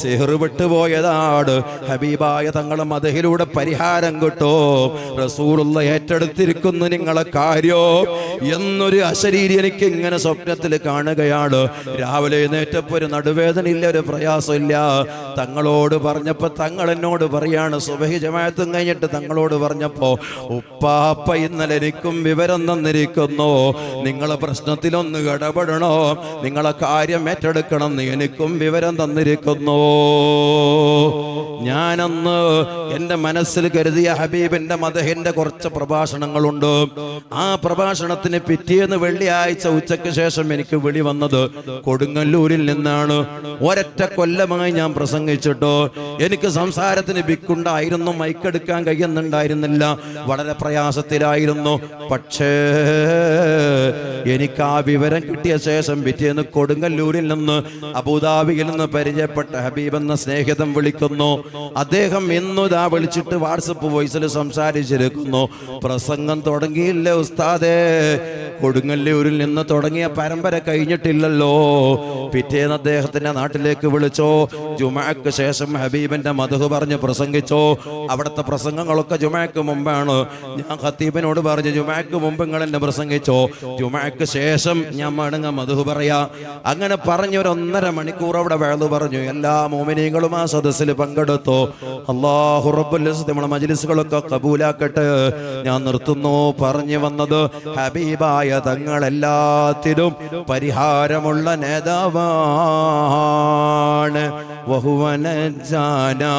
സിഹർ വിട്ടുപോയതാണ്, ഹബീബായ തങ്ങളെ മദഹിലൂടെ പരിഹാരം കിട്ടും, റസൂലുള്ള ഏറ്റെടുത്തിരിക്കുന്നു നിങ്ങളെ കാര്യം എന്നൊരു അശരീരി എനിക്ക് ഇങ്ങനെ സ്വപ്നത്തിൽ കാണുകയാണ്. രാവിലെ എഴുന്നേറ്റപ്പോ ഒരു നടുവേദന ഇല്ല, ഒരു പ്രയാസമില്ല. തങ്ങളോട് പറഞ്ഞപ്പോ തങ്ങൾ എന്നോട് പറയാണ്, സുബഹി ജമാഅത്തും കഴിഞ്ഞിട്ട് തങ്ങളോട് പറഞ്ഞപ്പോ, ഉപ്പാപ്പ ഇന്നലെ എനിക്കും വിവരം തന്നിരിക്കുന്നു, നിങ്ങളെ പ്രശ്നത്തിലൊന്ന് ഇടപെടണോ, നിങ്ങളെ കാര്യം ഏറ്റെടുക്കണം, എനിക്കും വിവരം തന്നിരിക്കുന്നു. ഞാനന്ന് എൻ്റെ മനസ്സിൽ കരുതിയ ഹബീബിന്റെ മദഹിന്റെ കുറച്ച് പ്രഭാഷണങ്ങളുണ്ട്. ആ പ്രഭാഷണത്തിന് പിറ്റേന്ന് വെള്ളിയാഴ്ച ഉച്ചയ്ക്ക് ശേഷം എനിക്ക് വിളി വന്നത് കൊടുങ്ങല്ലൂരിൽ നിന്നാണ്. ഒരൊറ്റ കൊല്ലമായി ഞാൻ പ്രസംഗിച്ചിട്ടോ എനിക്ക് സംസാരത്തിന് ബിക്കുണ്ടായിരുന്നു, മൈക്കെടുക്കാൻ കഴിയുന്നുണ്ടായിരുന്നില്ല, വളരെ പ്രയാസത്തിലായിരുന്നു. പക്ഷേ എനിക്ക് ആ വിവരം കിട്ടിയ ശേഷം പിറ്റേന്ന് കൊടുങ്ങല്ലൂരിൽ നിന്ന് അബുദാബിയിൽ നിന്ന് പരിചയപ്പെട്ട ഹബീബ് എന്ന സ്നേഹിതൻ വിളിക്കുന്നു. അദ്ദേഹം ഇന്നുതാ വിളിച്ചിട്ട് വാട്സപ്പ് വോയിസിൽ സംസാരിച്ചിരിക്കുന്നു, പ്രസംഗം തുടങ്ങിയില്ല ഉസ്താദേ, കൊടുങ്ങല്ലൂരിൽ നിന്ന് തുടങ്ങിയ പരമ്പര കഴിഞ്ഞിട്ടില്ലല്ലോ. പിറ്റേന്ന് അദ്ദേഹത്തിന്റെ നാട്ടിലേക്ക് വിളിച്ചോ, ജുമഅക്ക് ശേഷം ഹബീബിന്റെ മദ്ഹ് പറഞ്ഞ് പ്രസംഗിച്ചോ. അവിടുത്തെ പ്രസംഗങ്ങളൊക്കെ ജുമഅക്ക് മുമ്പാണ്. ഞാൻ ഖത്തീബിനോട് പറഞ്ഞു, ജുമഅക്ക് മുമ്പ് നിങ്ങൾ എന്നെ പ്രസംഗിച്ചോ, ജുമഅക്ക് ശേഷം ഞാൻ മടങ്ങ മദ്ഹ് പറയാ. അങ്ങനെ പറഞ്ഞ് ഒരു 1.5 മണിക്കൂർ അവിടെ വഅദ് പറഞ്ഞു. എല്ലാ മുഅ്മിനീങ്ങളും ആ സദസ്സിൽ പങ്കെടുത്തു. അല്ലാഹു റബ്ബുൽ ഇസ്സത്ത് നമ്മുടെ മജ്ലിസുകളൊക്കെ കബൂലാക്കട്ടെ. ഞാൻ നിർത്തുന്നു. പറഞ്ഞു വന്നത്, ഹബീബായ തങ്ങൾ എല്ലാത്തിനും പരിഹാരമുള്ള നേതാവാണ്. വഹുവ നജാനാ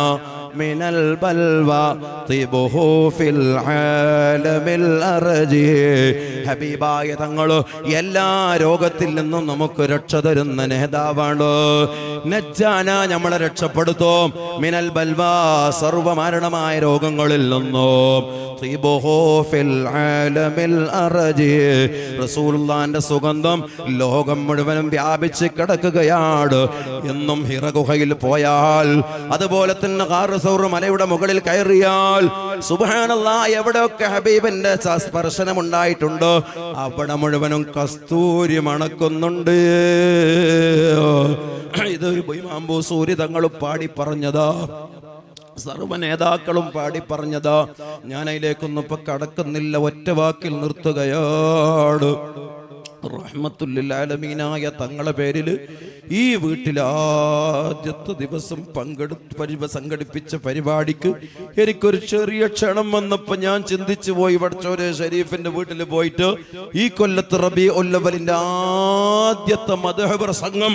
മിനൽ ബൽവാ തിബുഹു ഫിൽ ആലമിൽ അർജി. ഹബീബായ തങ്ങൾ എല്ലാ രോഗത്തിൽ നിന്നും നമുക്ക് രക്ഷ തരുന്ന നേതാവാണ്. നജാന നമ്മളെ രക്ഷപ്പെടുത്തും, മിനൽ ബൽവാ സർവ്വമരണമായ രോഗങ്ങളിൽ നിന്നും, തിബുഹു ഫിൽ ആലമിൽ അർജി റസൂലുള്ളാഹിന്റെ സുഗന്ധം ലോകം മുഴുവനും വ്യാപിച്ച് കിടക്കുകയാണ്. എന്നും ഹിറ ഗുഹയിൽ പോയാൽ, അതുപോലെ തന്നെ ഖാറസൗർ മലയുടെ മുകളിൽ കയറിയാൽ, സുബ്ഹാനല്ലാഹ്, എവിടെയൊക്കെ ഹബീബിന്റെ സ്പർശനം ഉണ്ടായിട്ടുണ്ട് അവിടെ മുഴുവനും കസ്തൂരി മണക്കുന്നുണ്ട്. ഇത് ഇമാം ബൂസൂരി തങ്ങൾ പാടി പറഞ്ഞതാ, സർവ നേതാക്കളും പാടി പറഞ്ഞതാ. ഞാൻ അതിലേക്കൊന്നും ഇപ്പൊ കടക്കുന്നില്ല, ഒറ്റ വാക്കിൽ നിർത്തുകയാണ്. റഹ്മത്തുൽ ആലമീനായ തങ്ങളെ പേരിൽ ഈ വീട്ടിൽ ആദ്യത്തെ ദിവസം സംഘടിപ്പിച്ച പരിപാടിക്ക് എനിക്കൊരു ചെറിയ ക്ഷണം വന്നപ്പോൾ ഞാൻ ചിന്തിച്ചു പോയി, വടച്ചോരെ ഷരീഫിന്റെ വീട്ടിൽ പോയിട്ട് ഈ കൊല്ലത്ത് റബീഉൽ അവ്വലിന്റെ ആദ്യത്തെ മദ്ഹ് പ്രസംഗം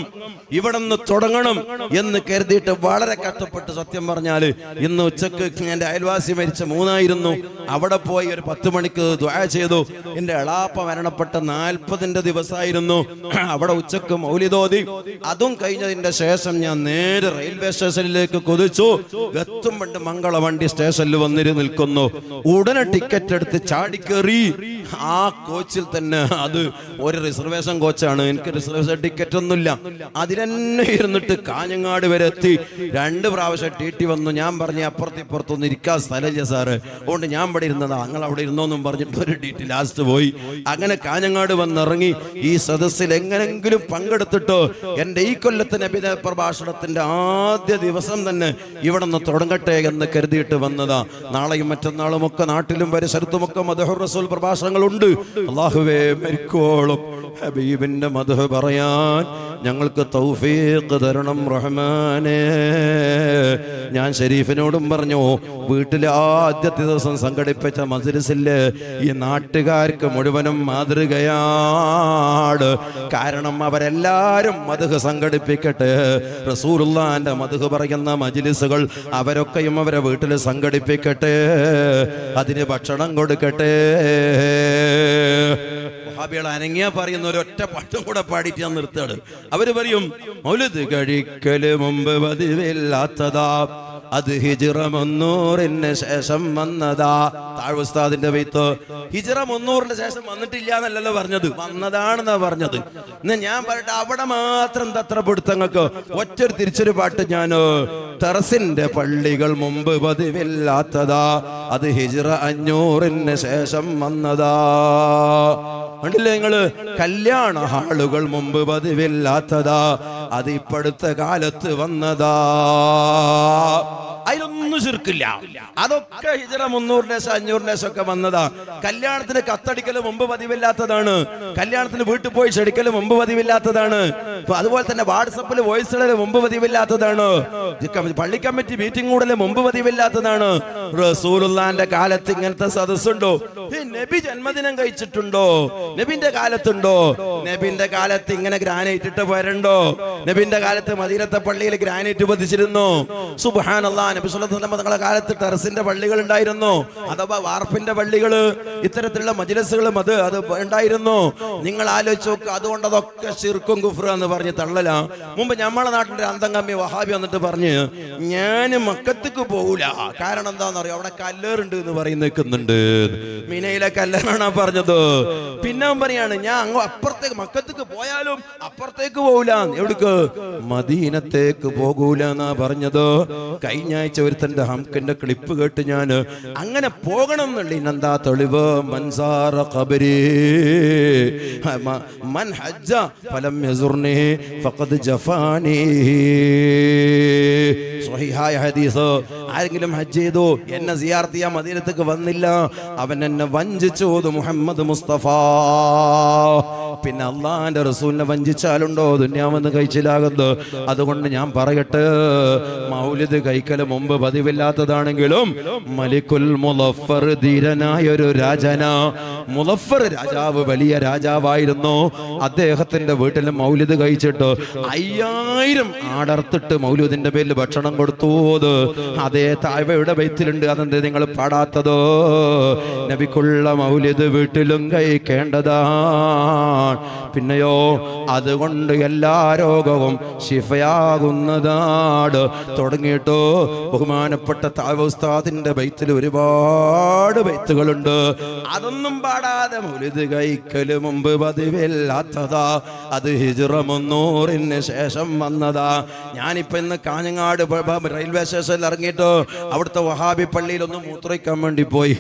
ഇവിടെ നിന്ന് തുടങ്ങണം എന്ന് കരുതിയിട്ട് വളരെ കഷ്ടപ്പെട്ട്, സത്യം പറഞ്ഞാൽ ഇന്ന് ഉച്ചക്ക് എൻ്റെ അയൽവാസി മരിച്ച 3 അവിടെ പോയി ഒരു 10 മണിക്ക് ദുആ ചെയ്തു. എൻ്റെ എളാപ്പ മരണപ്പെട്ട 40ന്റെ ദിവസമായിരുന്നു. അവിടെ ഉച്ചക്ക് മൗലിദോതി. അതും കഴിഞ്ഞതിന്റെ ശേഷം ഞാൻ നേരെ റെയിൽവേ സ്റ്റേഷനിലേക്ക് കുതിച്ചു. എത്തുമ്പണ്ട് മംഗള വണ്ടി സ്റ്റേഷനിൽ വന്നിരുന്ന് നിൽക്കുന്നു. ഉടനെ ടിക്കറ്റ് എടുത്ത് ചാടിക്കേറി ആ കോച്ചിൽ തന്നെ. അത് ഒരു റിസർവേഷൻ കോച്ചാണ്, എനിക്ക് റിസർവേഷൻ ടിക്കറ്റ് ഒന്നുമില്ല. അതിലെന്നെ ഇരുന്നിട്ട് കാഞ്ഞങ്ങാട് വരെ എത്തി. 2 പ്രാവശ്യം ടി വന്നു. ഞാൻ പറഞ്ഞു, അപ്പുറത്തിപ്പുറത്തൊന്നും ഇരിക്കാൻ സ്ഥലമില്ല സാറ്, അതുകൊണ്ട് ഞാൻ ഇവിടെ ഇരുന്നതാ, നിങ്ങൾ അവിടെ ഇരുന്നോന്നും പറഞ്ഞിട്ട് ഒരു ടി ലാസ്റ്റ് പോയി. അങ്ങനെ കാഞ്ഞങ്ങാട് വന്നിറങ്ങി. ഈ സദസ്സിൽ എങ്ങനെങ്കിലും പങ്കെടുത്തിട്ടോ എൻ്റെ ഈ കൊല്ലത്തെ നബിദിന പ്രഭാഷണത്തിന്റെ ആദ്യ ദിവസം തന്നെ ഇവിടെ നിന്ന് തുടങ്ങട്ടെ എന്ന് കരുതിയിട്ട് വന്നതാ. നാളെയും മറ്റന്നാളും ഒക്കെ നാട്ടിലും പരിസരത്തുമൊക്കെ മദ്ഹുർ റസൂൽ പ്രഭാഷണങ്ങളുണ്ട്. അല്ലാഹുവേ, മരിക്കോളും ഹബീബിന്റെ മദ്ഹ് പറയാൻ ഞങ്ങൾക്ക് തൗഫീഖ് തരണം റഹ്മാനേ. ഞാൻ ഷരീഫിനോടും പറഞ്ഞു, വീട്ടിലെ ആദ്യത്തെ ദിവസം സംഘടിപ്പിച്ച മജ്‌ലിസില് ഈ നാട്ടുകാർക്ക് മുഴുവനും മാതൃകയാണ്. കാരണം അവരെല്ലാരും മദ്ഹ് സംഘടിപ്പിക്കട്ടെ. റസൂലുള്ളാഹിന്റെ മദ്ഹ് പറയുന്ന മജ്‌ലിസുകൾ അവരൊക്കെയും അവരെ വീട്ടിൽ സംഘടിപ്പിക്കട്ടെ. അതിന് ഭക്ഷണം കൊടുക്കട്ടെ. വഹാബികൾ അനങ്ങിയാ പറയുന്ന ഒരൊറ്റ പാട്ടും കൂടെ പാടിയിട്ട് ഞാൻ നിർത്തുകയാണ്. അവര് പറയും മൗലിദ് കഴിക്കല് മുമ്പ് പതിവില്ലാത്തതാ, അത് ഹിജ്റ 300 ശേഷം വന്നതാ. താഴ്വസ്താദിന്റെ വെയ്ത്ത് ഹിജ്റ 300 ശേഷം വന്നിട്ടില്ല എന്നല്ലല്ലോ പറഞ്ഞത്, വന്നതാണെന്നാ പറഞ്ഞത്. എന്നാ ഞാൻ പറയട്ടെ, അവിടെ മാത്രം തത്ര പിടുത്തങ്ങൾക്ക് ഒറ്റൊരു തിരിച്ചൊരു പാട്ട് ഞാൻ ടെറസിന്റെ പള്ളികൾ മുമ്പ് പതിവില്ലാത്തതാ, അത് ഹിജ്റ 500 ശേഷം വന്നതാ. കണ്ടില്ലേ നിങ്ങള്? കല്യാണ ഹാളുകൾ മുമ്പ് പതിവില്ലാത്തതാ, അത് ഇപ്പോഴത്തെ കാലത്ത് വന്നതാ. അതിലൊന്നും ശിർക്കില്ല. അതൊക്കെ ഹിജ്റ 300 500 ഒക്കെ വന്നതാ. കല്യാണത്തിന് കത്തടിക്കല് മുമ്പ് പതിവില്ലാത്തതാണ്. കല്യാണത്തിന് വീട്ടിൽ പോയി ക്ഷണിക്കല് മുമ്പ് പതിവില്ലാത്തതാണ്. അതുപോലെ തന്നെ വാട്സപ്പിൽ വോയിസ് ഇടല് മുമ്പ് പതിവില്ലാത്തതാണ്. പള്ളി കമ്മിറ്റി മീറ്റിംഗ് കൂടല് മുമ്പ് പതിവില്ലാത്തതാണ്. റസൂലുള്ളാന്റെ കാലത്ത് ഇങ്ങനത്തെ സദസ്സുണ്ടോ? നബി ജന്മദിനം കഴിച്ചിട്ടുണ്ടോ? നബിന്റെ കാലത്തുണ്ടോ? നബിന്റെ കാലത്ത് ഇങ്ങനെ ഗ്രാനൈറ്റ് ഇട്ട് പോരണ്ടോ? നബിന്റെ കാലത്ത് മദീനത്തെ പള്ളിയിൽ ഗ്രാനൈറ്റ് പതിച്ചിരുന്നു. സുബ്ഹാനല്ലാഹ്. നബി സ്വല്ലല്ലാഹു അലൈഹി വസല്ലം തങ്ങളുടെ കാലത്ത് ടെറസിന്റെ പള്ളികൾ ഉണ്ടായിരുന്നു, അഥവാ വാർപ്പിന്റെ പള്ളികള്, ഇത്തരത്തിലുള്ള മജ്‌ലിസുകളും അത് ഉണ്ടായിരുന്നു. നിങ്ങൾ ആലോചിച്ച് നോക്കുക. അതുകൊണ്ട് അതൊക്കെ ശിർക്കും കുഫ്റും എന്ന് പറഞ്ഞ് തള്ളലാ. മുമ്പ് നമ്മളെ നാട്ടിലെ അന്തംഗമ്മി വഹാബി വന്നിട്ട് പറഞ്ഞ് ഞാൻ മക്കത്തേക്ക് പോകൂല, കാരണം എന്താന്ന് അറിയോ, അവിടെ കല്ലേറുണ്ട് എന്ന് പറയുന്നുണ്ട്. മിനയിലെ കല്ലേറാണ് പറഞ്ഞത്. പിന്നെ പറയാണ് ഞാൻ അങ്ങ് അപ്പുറത്തേക്ക് മക്കത്തേക്ക് പോയാലും അപ്പുറത്തേക്ക് പോകൂല. എവിടേക്ക്? മദീനത്തേക്ക് പോകൂല എന്നാ പറഞ്ഞത്. കഴിഞ്ഞ ആഴ്ച ഒരുത്തന്റെ ഹംകിന്റെ ക്ലിപ്പ് കേട്ട് ഞാൻ അങ്ങനെ പോകണം എന്നുള്ള ഇന്നെന്താ തെളിവ്? മൻസാറ ഖബരി മൻ ഹജ്ജ ഫലം യസുർനി ഫഖദ് ജഫാനി. സ്വഹീഹായ ഹദീസ്. ആരെങ്കിലും ഹജ്ജ് ചെയ്തു, എന്നെ സിയാറത്ത് ചെയ്യാൻ മദീനത്തേക്ക് വന്നില്ല, അവൻ എന്നെ വഞ്ചിച്ചു. മുഹമ്മദ് മുസ്തഫ. പിന്നെ അള്ളാന്റെ റസൂലിനെ വഞ്ചിച്ചാലുണ്ടോ ദുന്യാവെന്ന് കഴിച്ചിലാകുന്നത്? അതുകൊണ്ട് ഞാൻ പറയട്ടെ, മൗലിദ് കഴിക്കല് മുമ്പ് പതിവില്ലാത്തതാണെങ്കിലും മലിക്കുൽ മുളഫർ ധീരനായൊരു രാജന. മുളഫർ രാജാവ് വലിയ രാജാവായിരുന്നു. അദ്ദേഹത്തിന്റെ വീട്ടിൽ മൗലിദ് കഴിച്ചിട്ട് 5000 ആടർത്തിട്ട് മൗലിദിന്റെ പേരിൽ ഭക്ഷണം കൊടുത്തു. അതേ താഴ്വയുടെ ബൈത്തിലുണ്ട്. അതെന്ത് നിങ്ങൾ പാടാത്തതോ? നബിക്കുള്ള മൗലിദ് വീട്ടിലും കഴിക്കേണ്ടതാ. പിന്നെയോ അതുകൊണ്ട് എല്ലാ രോഗവും ശിഫയാകുന്നതാണ്. തുടങ്ങിയിട്ടോ ബഹുമാനപ്പെട്ട താഴ്വ ഉസ്താദിന്റെ ബൈത്തിൽ ഒരുപാട് ബൈത്തുകളുണ്ട്. അതൊന്നും പാടാതെ മൗലിദ് കഴിക്കല് മുമ്പ് പതിവില്ലാത്തതാ, അത് ഹിജ്റ 300 ശേഷം വന്നതാ. ഞാനിപ്പോ ഇന്ന് കാഞ്ഞങ്ങാട് റെയിൽവേ സ്റ്റേഷനിൽ ഇറങ്ങിയിട്ട് അവിടുത്തെ വഹാബി പള്ളിയിൽ ഒന്ന് മൂത്രയിക്കാൻ വേണ്ടി പോയി,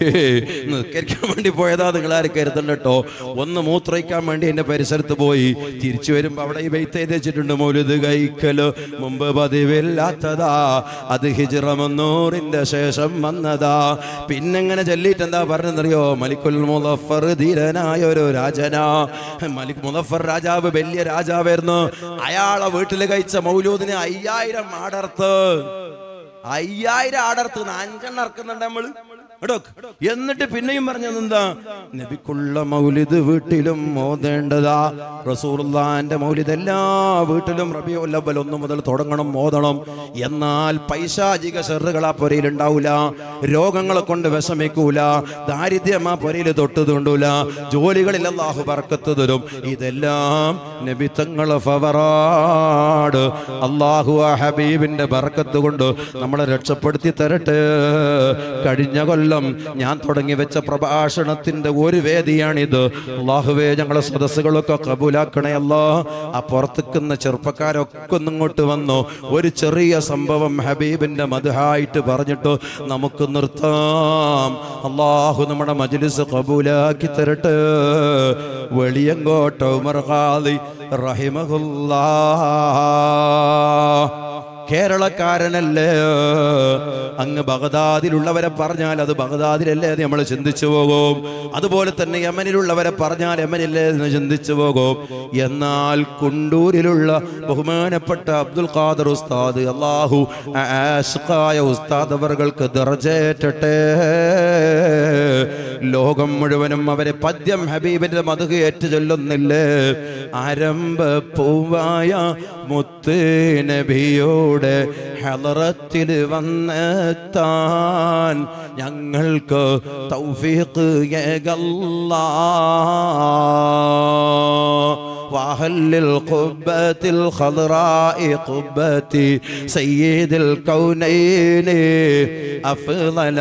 നിസ്കരിക്കാൻ വേണ്ടി പോയതാ. നിങ്ങളാരും കരുതണ്ട കേട്ടോ. ഒന്ന് മൂത്രയിക്കാൻ വേണ്ടി എന്റെ പരിസരത്ത് പോയി. തിരിച്ചു വരുമ്പോ അവിടെ ഈ ബൈത്ത് എഴുതി വെച്ചിട്ടുണ്ട്, മൗലിദ് കഴിക്കല് മുമ്പ് പതിവില്ലാത്തതാ, അത് ഹിജ്റ 300 ശേഷം വന്നതാ. പിന്നെങ്ങനെ ചൊല്ലിയിട്ട് എന്താ പറഞ്ഞെന്നറിയോ? മലിക്കുൽ മുളഫർ ധീരനായ ഒരു രാജനാ. മലിക് മുളഫർ രാജാവ് വലിയ രാജാവായിരുന്നു. അയാളെ വീട്ടിൽ കഴിച്ച മൗലൂദിന് 5000 ആടർത്ത്. 5000 ആടർത്ത് 5 ഇറക്കുന്നുണ്ട് നമ്മള്. എന്നിട്ട് പിന്നെയും പറഞ്ഞതെന്താ? നബിക്കുള്ള മൗലിദ് വീട്ടിലും ഓതേണ്ടതാ. റസൂലുള്ളാന്റെ മൗലിദ് എല്ലാ വീട്ടിലും റബീഉൽ അവ്വൽ 1 മുതൽ തുടങ്ങണം, ഓതണം. എന്നാൽ പൈശാചിക ശർറുകൾ ആ പൊരയിൽ ഉണ്ടാവൂല, രോഗങ്ങളെ കൊണ്ട് വിഷമിക്കൂല, ദാരിദ്ര്യം ആ പൊരയിൽ തൊട്ട് തൊണ്ടൂല, ജോലികളിൽ അല്ലാഹു ബർക്കത്ത് തരും. ഇതെല്ലാം നബി തങ്ങളെ ഫവറാട്. അല്ലാഹു ആ ഹബീബിന്റെ ബർക്കത്ത് കൊണ്ട് നമ്മളെ രക്ഷപ്പെടുത്തി തരട്ടെ. കഴിഞ്ഞ കൊല്ലം ഞാൻ തുടങ്ങി വെച്ച പ്രഭാഷണത്തിന്റെ ഒരു വേദിയാണിത്. അല്ലാഹുവേ, ഞങ്ങളെ സദസ്സുകളൊക്കെ കബൂലാക്കണേ അല്ലാ. ആ പുറത്തുക്കുന്ന ചെറുപ്പക്കാരൊക്കെ ഒന്നിങ്ങോട്ട് വന്നു. ഒരു ചെറിയ സംഭവം ഹബീബിന്റെ മദ്ഹായിട്ട് പറഞ്ഞിട്ട് നമുക്ക് നിർത്താം. അല്ലാഹു നമ്മുടെ മജ്ലിസ് കബൂലാക്കി തരട്ടെ. വെളിയങ്കോട്ട ഉമർ ഖാദി റഹിമഹുല്ലാഹ് കേരളക്കാരനല്ലേ? അങ്ങ് ബഗ്ദാദിലുള്ളവരെ പറഞ്ഞാൽ അത് ബഗ്ദാദിലല്ലേ എന്ന് നമ്മൾ ചിന്തിച്ചു പോകും. അതുപോലെ തന്നെ യമനിലുള്ളവരെ പറഞ്ഞാൽ യമനില്ലേ എന്ന് ചിന്തിച്ചു പോകും. എന്നാൽ കുണ്ടൂരിലുള്ള ബഹുമാനപ്പെട്ട അബ്ദുൽ ഖാദർ ഉസ്താദ്, അല്ലാഹു ആശിഖായ ഉസ്താദ് അവർക്ക് ദർജയേറ്റട്ടെ. ലോകം മുഴുവനും അവരെ പദ്യം ഹബീബിന്റെ മദ്ഹ് ഏറ്റു ചൊല്ലുന്നില്ലേ? ആരംഭ പൂവായ മുത്ത് നബിയോടെ ഹളറത്തിൽ വന്നെത്താൻ ഞങ്ങൾക്ക് തൗഫീഖ് وأهل القبة الخضراء قبة سيد الكونين أفضل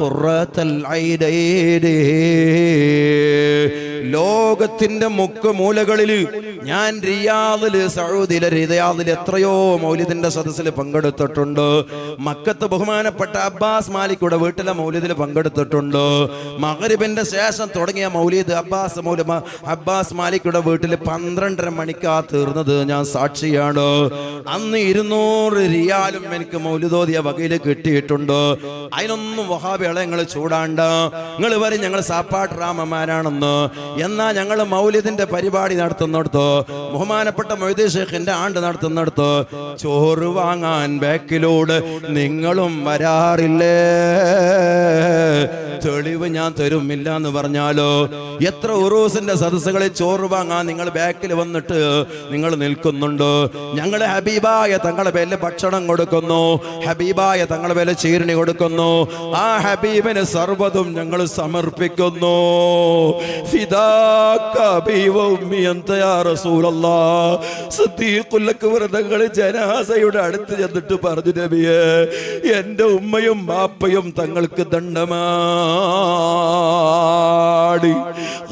قرة العينين. ലോകത്തിന്റെ മുക്കുമൂലകളിൽ ഞാൻ റിയാദില്, സൗദിയിലെ റിയാദിൽ എത്രയോ മൗലിദിന്റെ സദസ്സിൽ പങ്കെടുത്തിട്ടുണ്ട്. മക്കത്ത് ബഹുമാനപ്പെട്ട അബ്ബാസ് മാലിക്കുടെ വീട്ടിലെ മൗലിദിൽ പങ്കെടുത്തിട്ടുണ്ട്. മഗ്രിബിന്റെ ശേഷം തുടങ്ങിയ മൗലിദ് അബ്ബാസ് മാലിക്കുടെ വീട്ടിൽ 12:30 മണിക്കാ തീർന്നത്. ഞാൻ സാക്ഷിയാണ്. അന്ന് 200 റിയാലും എനിക്ക് മൗലിദോദിയ വകയിൽ കിട്ടിയിട്ടുണ്ട്. അതിനൊന്നും വഹാബികളെ നിങ്ങൾ ചൂടാണ്ട. നിങ്ങൾ വരെ ഞങ്ങൾ സാപ്പാട്ട് രാമന്മാരാണെന്ന്. എന്നാ ഞങ്ങൾ മൗലിദിന്റെ പരിപാടി നടത്തുന്നിടത്ത്, ബഹുമാനപ്പെട്ട മൊയ്തീൻ ഷേഖിന്റെ ആണ്ട് നടത്തുന്നിടത്ത് ചോറ് വാങ്ങാൻ ബാക്കിലൂടെ നിങ്ങളും വരാറില്ലേ? തെളിവ് ഞാൻ തരുമില്ല എന്ന് പറഞ്ഞാലോ? എത്ര ഉറൂസിന്റെ സദസ്സുകളിൽ ചോറ് വാങ്ങാൻ നിങ്ങൾ ബാക്കിൽ വന്നിട്ട് നിങ്ങൾ നിൽക്കുന്നുണ്ട്. ഞങ്ങൾ ഹബീബായ തങ്ങളുടെ പേരിൽ ഭക്ഷണം കൊടുക്കുന്നു, ഹബീബായ തങ്ങളുടെ പേരിൽ ചീരണി കൊടുക്കുന്നു. ആ ഹബീബിന് സർവ്വതും ഞങ്ങൾ സമർപ്പിക്കുന്നു. ജനാസയുടെ അടുത്ത് ചെന്നിട്ട് പറഞ്ഞു, നബിയേ, എന്റെ ഉമ്മയും ബാപ്പയും തങ്ങൾക്ക് ദണ്ഡമാടി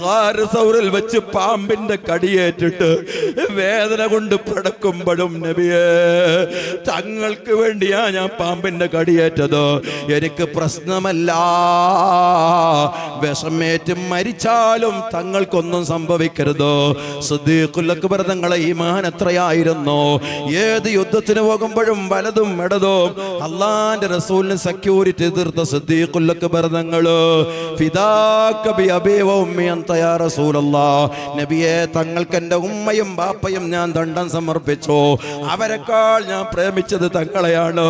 ഹാരസൗറിൽ വെച്ച് പാമ്പിന്റെ കടിയേറ്റിട്ട് വേദന കൊണ്ട് പടക്കുമ്പോഴും നബിയേ, തങ്ങൾക്ക് വേണ്ടിയാ ഞാൻ പാമ്പിന്റെ കടിയേറ്റത്. എനിക്ക് പ്രശ്നമല്ല, വിഷമേറ്റ് മരിച്ചാലും തങ്ങൾക്കൊന്നും സംഭവിക്കരുത്. സിദ്ദീഖുൽ അക്ബർ തങ്ങളെ ഈമാൻ എത്രയായിരുന്നു! ഏത് യുദ്ധത്തിന് പോകുമ്പോഴും വലതും ഇടതും അള്ളാന്റെ റസൂലിന് സെക്യൂരിറ്റി തീർത്ത സിദ്ദീഖുൽ അക്ബർ തങ്ങള് ഫിദാക ബി അബീ വ ഉമ്മി അൻത യാ റസൂലല്ലാഹ്, നബിയെ, തങ്ങൾക്ക് എന്റെ ഉമ്മയും ബാപ്പയും ഞാൻ ദണ്ഡം സമർപ്പിച്ചു. അവരെക്കാൾ ഞാൻ പ്രേമിച്ചത് തങ്ങളെയാണ്,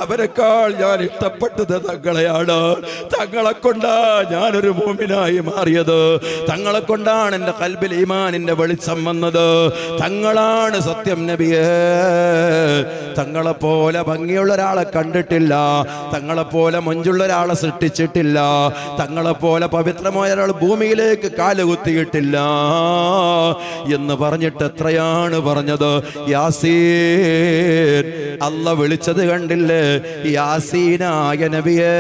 അവരെക്കാൾ ഞാൻ ഇഷ്ടപ്പെട്ടത് തങ്ങളെയാണ്. തങ്ങളെ കൊണ്ടാ ഞാനൊരു മുഅ്മിനായി മാറിയത്, തങ്ങളെ കൊണ്ടാണ് എൻ്റെ ഖൽബിൽ ഈമാനിന്റെ വെളിച്ചം വന്നത്. തങ്ങളാണ് സത്യം നബിയേ. തങ്ങളെ പോലെ ഭംഗിയുള്ള ഒരാളെ കണ്ടിട്ടില്ല, തങ്ങളെ പോലെ മൊഞ്ചുള്ള ഒരാളെ സൃഷ്ടിച്ചിട്ടില്ല, തങ്ങളെ പോലെ പവിത്രമായ ഒരാൾ ഭൂമിയിലേക്ക് കാലുകുത്തിയിട്ടില്ല എന്ന് പറഞ്ഞിട്ട് എത്രയാണ് പറഞ്ഞത്? യാസീൻ, അല്ല വിളിച്ചത് കണ്ടില്ലേ? യാസീനായ നബിയേ.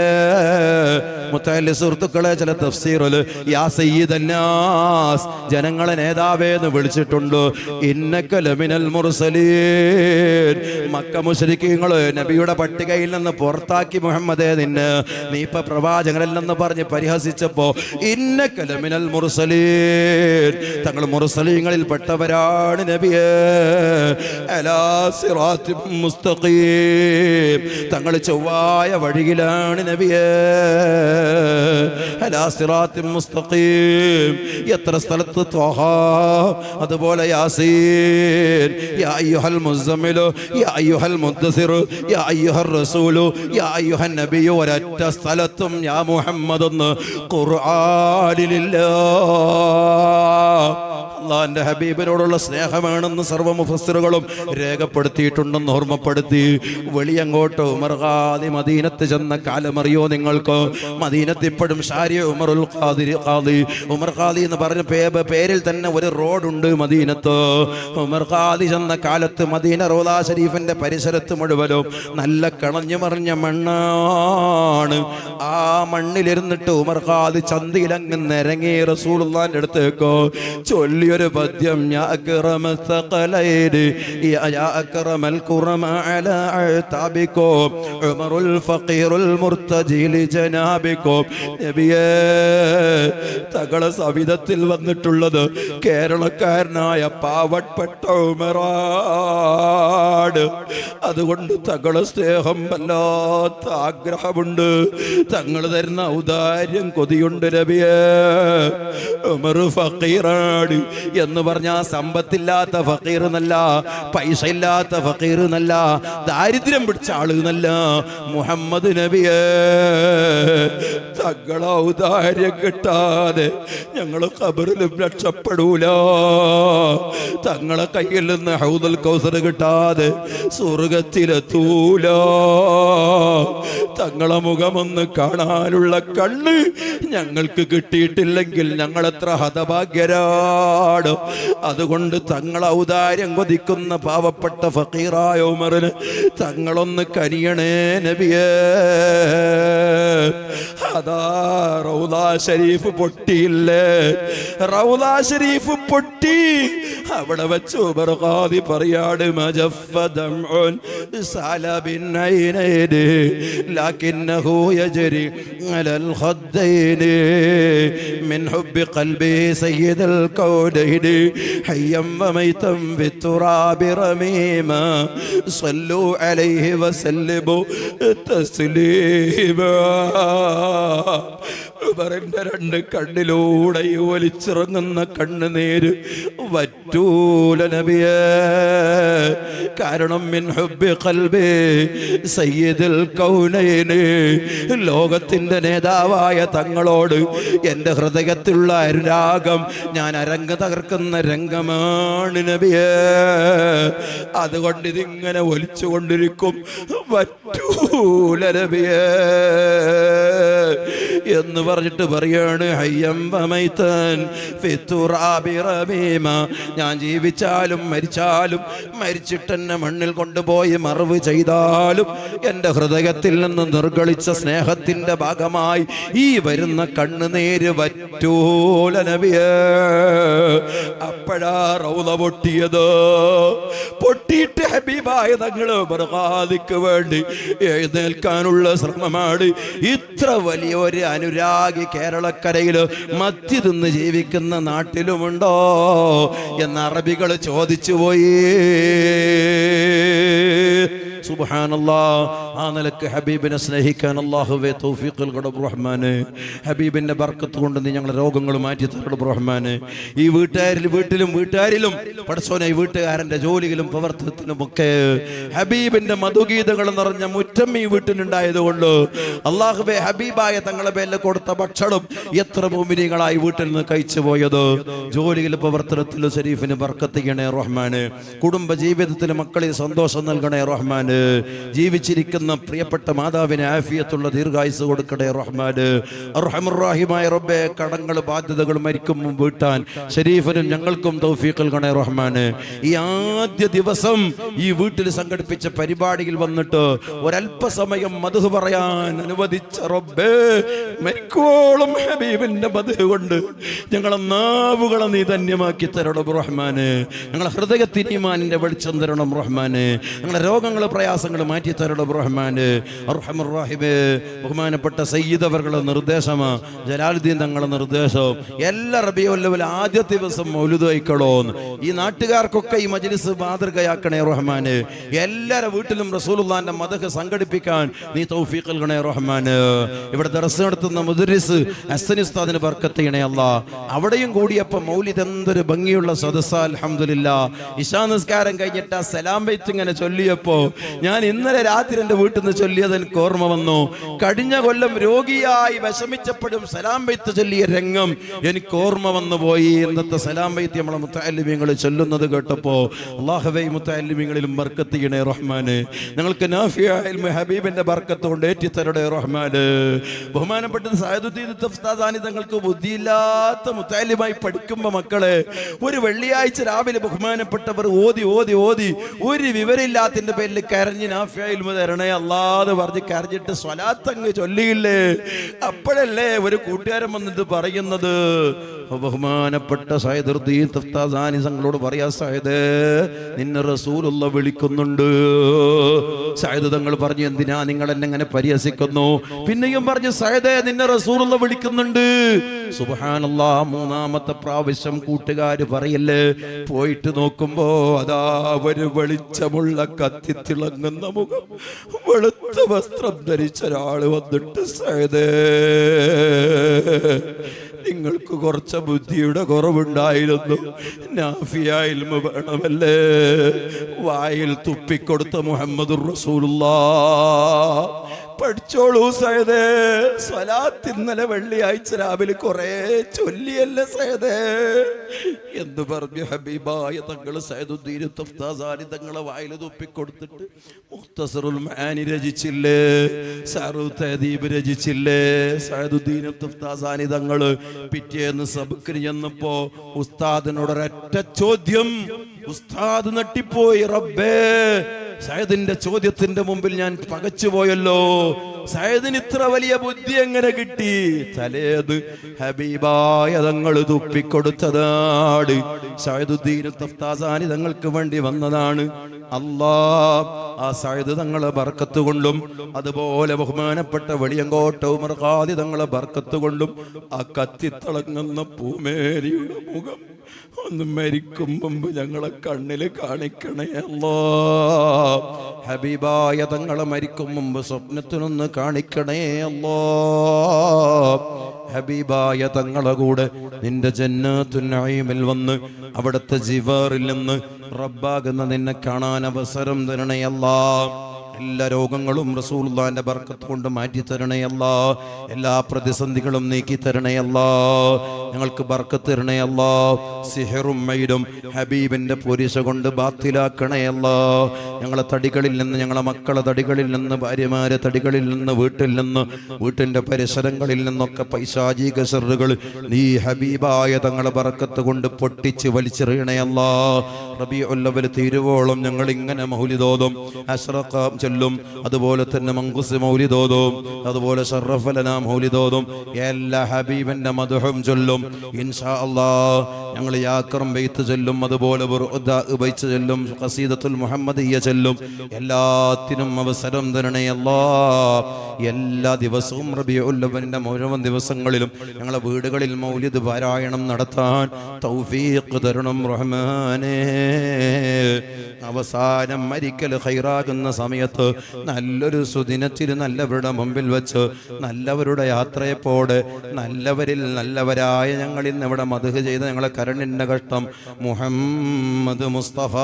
മുത്തഅല്ലി സുഹൃത്തുക്കളെ, ചില തഫ്സീറില് യാ സയ്യിദന്നാസ്, ജനങ്ങളെ നേതാവേന്ന് വിളിച്ചിട്ടുണ്ട്. ഇന്നക ലമിനൽ മുർസലീൻ, മക്ക മുശ്രിക്കീങ്ങള് നബിയുടെ പട്ടികയിൽ നിന്ന് പുറത്താക്കി മുഹമ്മദേ നിന്നെ, നീ ഇപ്പൊ പ്രവാചകനല്ലെന്ന് പറഞ്ഞ് പരിഹസിച്ചപ്പോ ഇന്നക ലമിനൽ മുർസലീൻ, തങ്ങൾ മുർസലീങ്ങളിൽ പെട്ടവരാണ് നബിയേ. അലാ സിറാത്തിൻ മുസ്തഖീം, തങ്ങൾ ചൊവ്വായ വഴിയിലാണ് നബിയേ. അലാ സിറാത്തിൻ മുസ്തഖീം. എത്ര സ്ഥലത്ത് ത്വഹ, അതുപോലെ യാസീൻ, യാ അയ്യുഹൽ മുസ്സമ്മിലു, യാ അയ്യുഹൽ മുദ്ദസിർ, യാ അയ്യുഹർ റസൂലു, യാ അയ്യുഹൻ നബിയു. ഒരൊറ്റ സ്ഥലത്തും യാ മുഹമ്മദ് എന്ന് ഖുർആനിലില്ല. അള്ളാന്റെ ഹബീബിനോടുള്ള സ്നേഹമാണെന്ന് സർവ്വ മുഫസ്സിറുകളും രേഖപ്പെടുത്തിയിട്ടുണ്ടെന്ന് ഓർമ്മപ്പെടുത്തി. വെളിയങ്ങോട്ട് ഉമർ ഖാദി മദീനത്ത് ചെന്ന കാലമറിയോ നിങ്ങൾക്ക്? മദീനത്ത് ഇപ്പോഴും ഷാരിയ ഉമറുൽ ഖാദി, ഉമർ ഖാദി എന്ന് പറഞ്ഞ പേരിൽ തന്നെ ഒരു റോഡുണ്ട് മദീനത്ത്. ഉമർ ഖാദി ചെന്ന കാലത്ത് മദീന റൗള ഷരീഫിന്റെ പരിസരത്ത് മുഴുവനും നല്ല കണഞ്ഞു മറിഞ്ഞ മണ്ണാണ്. ആ മണ്ണിലിരുന്നിട്ട് ഉമർ ഖാദി ചന്തിയിലങ്ങ് നിരങ്ങി റസൂലുള്ളാഹിന്റെ അടുത്തേക്ക് ചൊല്ലിയൊരു പദ്യം, യാ അക്റമൽ സഖലൈനി യാ അക്റമൽ ഖുറമ അലാ അതാബികും ഉമറുൽ ഫഖീറുൽ മുർതജി ലി ജനാബികും. നബിയേ, തങ്ങളെ സവിധത്തിൽ വന്നിട്ടുള്ളത് കേരളക്കാരനായ പാവപ്പെട്ട ഉമറാണ്. അതുകൊണ്ട് തങ്ങളെ സ്നേഹം വല്ലാത്ത ആഗ്രഹമുണ്ട്, തങ്ങൾ തരുന്ന ഔദാര്യം കൊതിയുണ്ട് നബിയേ. ഉമർ ഫഖീറാണ്, എന്ന് പറഞ്ഞാൽ സമ്പത്തില്ലാത്ത ഫക്കീർ എന്നല്ല, പൈസ ഇല്ലാത്ത ഫക്കീർ എന്നല്ല, ദാരിദ്ര്യം പിടിച്ച ആള് എന്നല്ല. മുഹമ്മദ് നബിയെ തങ്ങളെ ഔദാര്യം കിട്ടാതെ ഞങ്ങൾ ഖബറിലും രക്ഷപ്പെടൂല. തങ്ങളെ കയ്യിൽ നിന്ന് ഹൗദുൽ കൗസർ കിട്ടാതെ സ്വർഗത്തിലെത്തൂല. തങ്ങളെ മുഖമൊന്ന് കാണാനുള്ള കണ്ണ് ഞങ്ങൾക്ക് കിട്ടിയിട്ടില്ലെങ്കിൽ ഞങ്ങൾ എത്ര ഹതഭാഗ്യരാണ്. അതുകൊണ്ട് തങ്ങളെ ഔദാര്യം കൊതിക്കുന്ന പാവപ്പെട്ട ഫക്കീറായ ഉമറിന് തങ്ങളൊന്ന് കനിയണേ നബിയേ. അതാ റൗളാ ഷരീഫ് പൊട്ടിയില്ലേ, റൗളാ ഷരീഫ് പൊട്ടി. അവിടെ വെച്ച് ഉമർ ഖാദി പറയാട് മജഫദംഉൻ സലബിൻ ഐനൈനി ലകിന്നഹു യജ്രി അലൽ ഖദ്ദൈനി മിൻ ഹുബ്ബി ഖൽബി സയ്യിദൽ കൗനൈനി ഹയ്യം വമൈതം ബിത്തുറാബി റമീമാ സല്ലു അലൈഹി വസല്ലിമു തസ്ലീമാ. ഉമറിന്റെ രണ്ട് കണ്ണിലൂടെ ഒലിച്ചിറങ്ങുന്ന കണ്ണുനീര് വറ്റൂല നബിയേ. കാരണം മിൻ ഹുബ്ബി ഖൽബി സയ്യിദുൽ കൗനൈനി, ലോകത്തിന്റെ നേതാവായ തങ്ങളോട് എൻ്റെ ഹൃദയത്തിലുള്ള അനുരാഗം ഞാൻ അരങ്ങ് തകർക്കുന്ന രംഗമാണ് നബിയേ. അതുകൊണ്ട് ഇതിങ്ങനെ ഒലിച്ചുകൊണ്ടിരിക്കും, വറ്റൂല നബിയേ എന്ന് പറഞ്ഞിട്ട് പറയാണ് ഹയ്യം വമൈതൻ ഫിത്തുറാബി റമീമ. ഞാൻ ജീവിച്ചാലും മരിച്ചാലും, മരിച്ചിട്ടെന്നെ മണ്ണിൽ കൊണ്ടുപോയി മറവ് ചെയ്താലും എൻ്റെ ഹൃദയത്തിൽ നിന്ന് നിർഗളിച്ച സ്നേഹത്തിന്റെ ഭാഗമായി ഈ വരുന്ന കണ്ണുനീര് വറ്റൂല നബിയേ. അപ്പോഴാ റൗള പൊട്ടിയത്. പൊട്ടിയിട്ട് ഹബീബായ തങ്ങൾ ബർഖാദിക്ക് വേണ്ടി എഴുന്നേൽക്കാനുള്ള ശ്രമമാണ്. ഇത്ര വലിയൊരു അനുരാഗി കേരളക്കരയിൽ മത്തി തിന്ന് ജീവിക്കുന്ന നാട്ടിലുമുണ്ടോ എന്ന് അറബികൾ ചോദിച്ചു പോയി. സുബ്ഹാനല്ലാഹ്. ആ നിലക്ക് ഹബീബിനെ സ്നേഹിക്കാൻ അല്ലാഹുവേ തൗഫീഖ് നൽകണം റഹ്മാനെ. ഹബീബിന്റെ ബർക്കത്ത് കൊണ്ട് നീ ഞങ്ങളുടെ രോഗങ്ങൾ മാറ്റി തരണം റഹ്മാനെ. ഈ വീട്ടുകാരിലും പടച്ചോനെ, ഈ വീട്ടുകാരന്റെ ജോലിയിലും പ്രവർത്തനത്തിലുമൊക്കെ ഹബീബിന്റെ മധുഗീതകൾ നിറഞ്ഞ മുറ്റം ഈ വീട്ടിലുണ്ടായതുകൊണ്ട് അല്ലാഹുവേ ഹബീബായ തങ്ങളെ പേരിൽ കൊടുത്ത ഭക്ഷണം എത്ര മുഅ്മിനീങ്ങളായി വീട്ടിൽ നിന്ന് കഴിച്ചു പോയത്. ജോലിയിലും പ്രവർത്തനത്തിലും ശരീഫിന് ബർക്കത്ത് ചെയ്യണേ റഹ്മാനെ. കുടുംബ ജീവിതത്തിൽ മക്കളിൽ സന്തോഷം നൽകണേ റഹ്മാന്. ജീവിച്ചിരിക്കുന്ന പ്രിയപ്പെട്ട മാതാവിന് ആഫിയത്തുള്ള ദീർഘായുസ് കൊടുക്കണേ റഹ്മാന്. അർഹമുർ റഹീമായ റബ്ബേ, കടങ്ങൾ ബാധ്യതകൾ മരിക്കും മുമ്പ് വീട്ടാൻ ശരീഫിനും ഞങ്ങൾക്കും തൗഫീഖ് നൽകണേ റഹ്മാന്. ഈ ആദ്യ ദിവസം ഈ വീട്ടിൽ സംഘടിപ്പിച്ച പരിപാടിയിൽ വന്നിട്ട് ഒരല്പസമയം മദ്ഹ് പറയാൻ അനുവദിച്ച റബ്ബേ, മരിക്കോളം ഹബീബിന്റെ മദ്ഹ് കൊണ്ട് ഞങ്ങളെ നാവുകളെ നീ ധന്യമാക്കി തരണം റഹ്മാന്. ഞങ്ങളെ ഹൃദയത്തിന് ഈമാനിന്റെ വെളിച്ചം തരണം റഹ്മാന്. ഞങ്ങളെ രോഗങ്ങൾ പ്രയാസങ്ങൾ മാറ്റി തരണം റഹ്മാന്. അർഹമുർ റഹീമേ, ബഹുമാനപ്പെട്ട സയ്യിദ് അവരുടെ നിർദ്ദേശമാ, ജലാലുദ്ദീൻ തങ്ങളുടെ നിർദ്ദേശം എല്ലാ റബീഉൽ അവ്വൽ ആദ്യത്തെ ദിവസം മൗലിദ് കഴിക്കണോ. ഈ നാട്ടുകാർക്കൊക്കെ ഈ മജ്ലിസ് മാതൃകയാക്കണേ റഹ്മാന്. എല്ലാവരുടെ വീട്ടിലും റസൂലുള്ളാഹിന്റെ മദ്ഹ് സംഘടിപ്പിക്കാൻ നീ തൗഫീഖ് നൽകണേ റഹ്മാന്. ഇവിടെ ദർസ് നടത്തുന്ന മുദരിസ് ഹസൻ ഉസ്താദിന് ബർക്കത്ത് ചെയ്യണേ അല്ലാഹ്. അവിടെയും കൂടിയപ്പോൾ മൗലിദ് എന്തൊരു ഭംഗിയുള്ള സദസ്സാ. അൽഹംദുലില്ലാഹ്. ഇശാ നിസ്കാരം കഴിഞ്ഞിട്ട് ആ സലാം ബൈത്ത് ഇങ്ങനെ ചൊല്ലിയപ്പോ ഞാൻ ഇന്നലെ രാത്രി എൻ്റെ വീട്ടിൽ നിന്ന് ചൊല്ലിയത് എനിക്ക് ഓർമ്മ വന്നു. കഴിഞ്ഞ കൊല്ലം രോഗിയായി വിഷമിച്ചപ്പോഴും സലാം ബൈത്ത് ചൊല്ലിയ രംഗം എനിക്ക് ഓർമ്മ വന്നു പോയി. ഇന്നത്തെ സലാം ബൈത്ത് നമ്മളെ മുത്തഅല്ലിമീങ്ങൾ ചൊല്ലുന്നത് കേട്ടപ്പോ അല്ലാഹുവേ മുത്തഅല്ലിമീങ്ങളിലും ബർക്കത്ത് ചെയ്യണേ റഹ്മാന്. ഞങ്ങൾക്ക് നാഫിയായ ഇൽമു ഹബീബിന്റെ ബർക്കത്ത് കൊണ്ട് ഏറ്റിത്തരണേ റഹ്മാന്. ബഹുമാനപ്പെട്ട സഅദുദ്ദീൻ ഉസ്താദാനി തങ്ങൾക്ക് ബുദ്ധിയില്ലാത്ത മുത്തഅല്ലിമായി പഠിക്കുമ്പോൾ മക്കളെ, ഒരു വെള്ളിയാഴ്ച രാവിലെ ബഹുമാനപ്പെട്ടവർ ഓതി ഓതി ഓതി ഒരു വിവരമില്ലാത്തിന്റെ പേരിൽ കരഞ്ഞ് നാഫിയ ഇൽമു തരണേ അല്ലാതെ പറഞ്ഞ് കരഞ്ഞിട്ട് സ്വലാത്ത് അങ്ങ് ചൊല്ലിയില്ലേ. അപ്പോഴല്ലേ ഒരു കൂട്ടുകാരൻ വന്നിട്ട് പറയുന്നത്, ബഹുമാനപ്പെട്ട സയ്യിദുദ്ദീൻ തഫ്താസാനി തങ്ങളോട് പറയാ, സയ്യിദേ നിന്നെ റസൂലുള്ള വിളിക്കുന്നുണ്ട്. സയ്യിദ് തങ്ങൾ പറഞ്ഞു, എന്തിനാ നിങ്ങൾ എന്നെ ഇങ്ങനെ പരിഹസിക്കുന്നു? പിന്നെയും പറഞ്ഞു, സയ്യിദേ നിന്നെ റസൂലുള്ള വിളിക്കുന്നുണ്ട്. സുബ്ഹാനല്ലാഹ്, മൂന്നാമത്തെ പ്രാവശ്യം കൂട്ടുകാര് പറയല്ലേ. പോയിട്ട് നോക്കുമ്പോ അതാ ഒരു വെളിച്ചമുള്ള കത്തിത്തിളങ്ങുന്ന മുഖം, വെളുത്ത വസ്ത്രം ധരിച്ച ഒരാള് വന്നിട്ട്, സയ്യിദേ നിങ്ങൾക്ക് കുറച്ച് ബുദ്ധിയുടെ കുറവുണ്ടായിരുന്നു, നാഫിയ ഇൽമു വേണമല്ലേ? വായിൽ തുപ്പിക്കൊടുത്ത മുഹമ്മദുർ റസൂലുള്ളാഹ്, പഠിച്ചോളൂ സയ്യിദേ. സ്വലാത്ത് ഇന്നലെ വെള്ളിയാഴ്ച രാവിലെ കുറേ ചൊല്ലിയല്ലേ സയ്യിദേ എന്ന് പറഞ്ഞു ഹബീബായ തങ്ങൾ സയ്യിദുദ്ദീൻ തഫ്താസാനി തങ്ങളെ വായിൽ തുപ്പിക്കൊടുത്തിട്ട് മുഖ്തസറുൽ മആനി രചിച്ചില്ലേ, സറു തഹദീബ് രചിച്ചില്ലേ സയ്യിദുദ്ദീൻ തഫ്താസാനി തങ്ങൾ. പിറ്റേന്ന് സബക്കിന് ചെന്നപ്പോ ഉസ്താദിനോടൊരൊറ്റ ചോദ്യം. ഉസ്താദ് നട്ടിപ്പോയി, റബ്ബേ സയ്യിദിന്റെ ചോദ്യത്തിന്റെ മുമ്പിൽ ഞാൻ പകച്ചുപോയല്ലോ, സയ്യിദിന് ഇത്ര വലിയ ബുദ്ധി എങ്ങനെ കിട്ടി? തലേത് ഹബീബായ തങ്ങൾ തുപ്പിക്കൊടുത്തതാണ്, സയ്യിദുദ്ദീൻ തഫ്താസാനി തങ്ങൾക്ക് വേണ്ടി വന്നതാണ്. അല്ലാഹ് ആ സയ്യിദ് തങ്ങളെ ബർക്കത്ത് കൊണ്ടും അതുപോലെ ബഹുമാനപ്പെട്ട വെളിയങ്കോട്ട ഉമർ ഖാദി തങ്ങളെ ബർക്കത്ത് കൊണ്ടും ആ കത്തിത്തിളങ്ങുന്ന പൂമേരിയുടെ മുഖം ഒന്ന് മരിക്കും മുമ്പ് ഞങ്ങളെ കണ്ണില് കാണിക്കണേ അല്ലാഹ്. ഹബീബായ തങ്ങളെ മരിക്കും മുമ്പ് സ്വപ്നത്തിനൊന്ന് കാണിക്കണേ അല്ലാഹ്. ഹബീബായ തങ്ങളെ കൂടെ നിന്റെ ജന്നത്തുൻ നഈമിൽ വന്ന് അവിടുത്തെ ജിവാറിൽ നിന്ന് റബ്ബാകുന്ന നിന്നെ കാണാൻ അവസരം തരണേ അല്ലാഹ്. എല്ലാ രോഗങ്ങളും റസൂലുള്ളാഹിന്റെ ബർക്കത്ത് കൊണ്ട് മാറ്റി തരണേ അല്ലാഹ്. എല്ലാ പ്രതിസന്ധികളും നീക്കി തരണേ അല്ലാഹ്. ഞങ്ങൾക്ക് ബർക്കത്ത് തരണേ അല്ലാഹ്. സിഹറും മൈദും ഹബീബിന്റെ പൊരിശ കൊണ്ട് ബാത്തിലാക്കണേ അല്ലാഹ്. ഞങ്ങളെ തടികളിൽ നിന്ന്, ഞങ്ങളെ മക്കളെ തടികളിൽ നിന്ന്, ഭാര്യമാരെ തടികളിൽ നിന്ന്, വീട്ടിൽ നിന്ന്, വീട്ടിന്റെ പരിസരങ്ങളിൽ നിന്നൊക്കെ പൈശാചിക ശർറുകൾ നീ ഹബീബായ തങ്ങളെ ബർക്കത്ത് കൊണ്ട് പൊട്ടിച്ച് വലിച്ചെറിയണേ അല്ലാഹ്. റബീഉൽ അവ്വൽ തീരുവോളം ഞങ്ങൾ ഇങ്ങനെ മൗലിദോതും അശ്റഖ ചൊല്ലും, അതുപോലെ തന്നെ മങ്കുസ് മൗലിദോതും, അതുപോലെ ശറഫലന മൗലിദോതും, എല്ലാ ഹബീബിന്റെ മദ്ഹും ചൊല്ലും ഇൻഷാ അല്ലാഹ്. ഞങ്ങൾ യാക്കറും ബൈത്ത് ചൊല്ലും, അതുപോലെ ബൈത്ത് ചൊല്ലും, ഖസീദത്തുൽ മുഹമ്മദിയ്യ ചൊല്ലും. എല്ലാത്തിനും അവസരം തരണേ അല്ലാഹ്. എല്ലാ ദിവസവും റബീഉൽ അവ്വലിന്റെ മുഴുവൻ ദിവസങ്ങളിലും ഞങ്ങളെ വീടുകളിൽ മൗലിദ് പാരായണം നടത്താൻ തൗഫീഖ് തരണം റഹ്മാനേ. അവസാനം മരിക്കൽ ഖൈറാകുന്ന സമയത്ത് നല്ലൊരു സുദിനത്തിൽ നല്ലവരുടെ മുമ്പിൽ വെച്ച് നല്ലവരുടെ യാത്രയെപ്പോടെ നല്ലവരിൽ നല്ലവരായ ഞങ്ങൾ ഇന്ന് ഇവിടെ മദ്ഹ് ചെയ്ത ഞങ്ങളെ കരണിന്റെ കഷ്ടം മുഹമ്മദ് മുസ്തഫ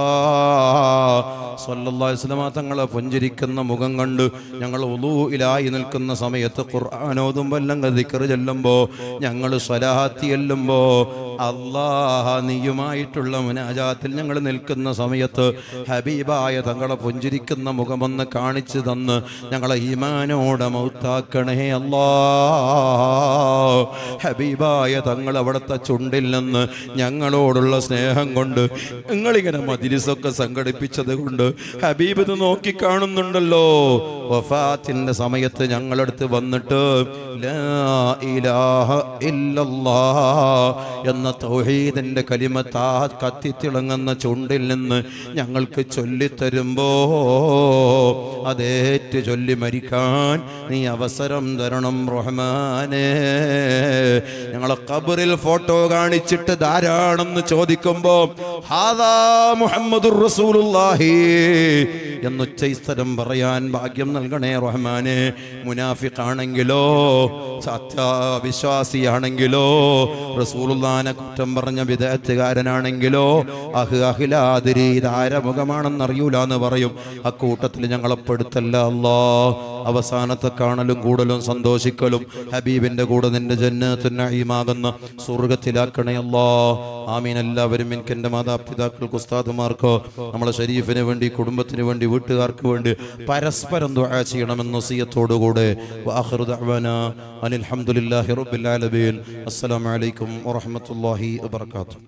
സ്വല്ലല്ലാഹു അലൈഹി വസല്ലം തങ്ങളെ പുഞ്ചിരിക്കുന്ന മുഖം കണ്ട് ഞങ്ങൾ വുളൂഇലായി നിൽക്കുന്ന സമയത്ത് ഖുർആനോതുമ്പോൾ അല്ലെങ്കിൽ ദിക്ർ ചൊല്ലുമ്പോൾ ഞങ്ങൾ സ്വലാത്ത് ചൊല്ലുമ്പോൾ അല്ലാഹ് നീയുമായിട്ടുള്ള മുനാജാത്തിൽ ഞങ്ങൾ നിൽക്കുന്ന സമയത്ത് ഹബീബായ തങ്ങളെ പുഞ്ചിരിക്കുന്ന മുഖമൊന്ന് കാണിച്ചു തന്ന് ഞങ്ങളെ ഈമാനോടെ മൗത്താക്കണേ അല്ലാഹ്. ഹബീബായ തങ്ങൾ അവിടുത്തെ ചുണ്ടിൽ നിന്ന് ഞങ്ങളോടുള്ള സ്നേഹം കൊണ്ട് നിങ്ങളിങ്ങനെ മജ്‌ലിസൊക്കെ സംഘടിപ്പിച്ചത് കൊണ്ട് ഹബീബ് ഇത് നോക്കി കാണുന്നുണ്ടല്ലോ. വഫാത്തിന്റെ സമയത്ത് ഞങ്ങളടുത്ത് വന്നിട്ട് ലാ ഇലാഹ ഇല്ലല്ലാഹ് എന്ന തൗഹീദിന്റെ കലിമത്ത് ആ കത്തിത്തിളങ്ങുന്ന ചുണ്ടിൽ നിന്ന് ഞങ്ങൾക്ക് ചൊല്ലിത്തരുമ്പോ അതേറ്റ് ചൊല്ലി മരിക്കാൻ നീ അവസരം തരണം റഹ്മാനേ. ഞങ്ങളെ ഖബറിൽ ഫോട്ടോ കാണിച്ചിട്ട് ധാരാണെന്ന് ചോദിക്കുമ്പോ ഹാദാ മുഹമ്മദുർ റസൂലുള്ളാഹി എന്നുച്ചസ്ഥരം പറയാൻ ഭാഗ്യം നൽകണേ റഹ്മാനേ. മുനാഫിഖാണെങ്കിലോ സത്യവിശ്വാസിയാണെങ്കിലോ റസൂലുള്ളാഹിനെ കുറ്റം പറഞ്ഞ വിദഅത്തുകാരനാണെങ്കിലോ അഹ്ലാദിരി ധാരമുഖമാണെന്നറിയൂല എന്ന് പറയും. അക്കൂട്ടത്തിൽ ഞങ്ങളെ പെടുത്തല്ല അല്ലാഹ്. അവസാനത്തെ കാണലും കൂടലും സന്തോഷിക്കലും ഹബീബിന്റെ കൂടെ നിന്റെ ജന്നത്തുൻ നഈമാകുന്ന സ്വർഗ്ഗത്തിലാക്കണേ അല്ലാഹ്. ആമീൻ. എല്ലാവരും എനിക്ക് എൻ്റെ മാതാപിതാക്കൾക്ക് ഉസ്താദുമാർക്കോ നമ്മളെ ഷരീഫിന് വേണ്ടി കുടുംബത്തിന് വേണ്ടി വീട്ടുകാർക്ക് വേണ്ടി പരസ്പരം ദുആ ചെയ്യണമെന്ന വസിയത്തോടുകൂടെ വആഖിറു ദഅ്വാനാ അനിൽ ഹംദുലില്ലാഹി റബ്ബിൽ ആലമീൻ. അസ്സലാമു അലൈക്കും വറഹ്മത്തുള്ളാഹി വബറകാതുഹു.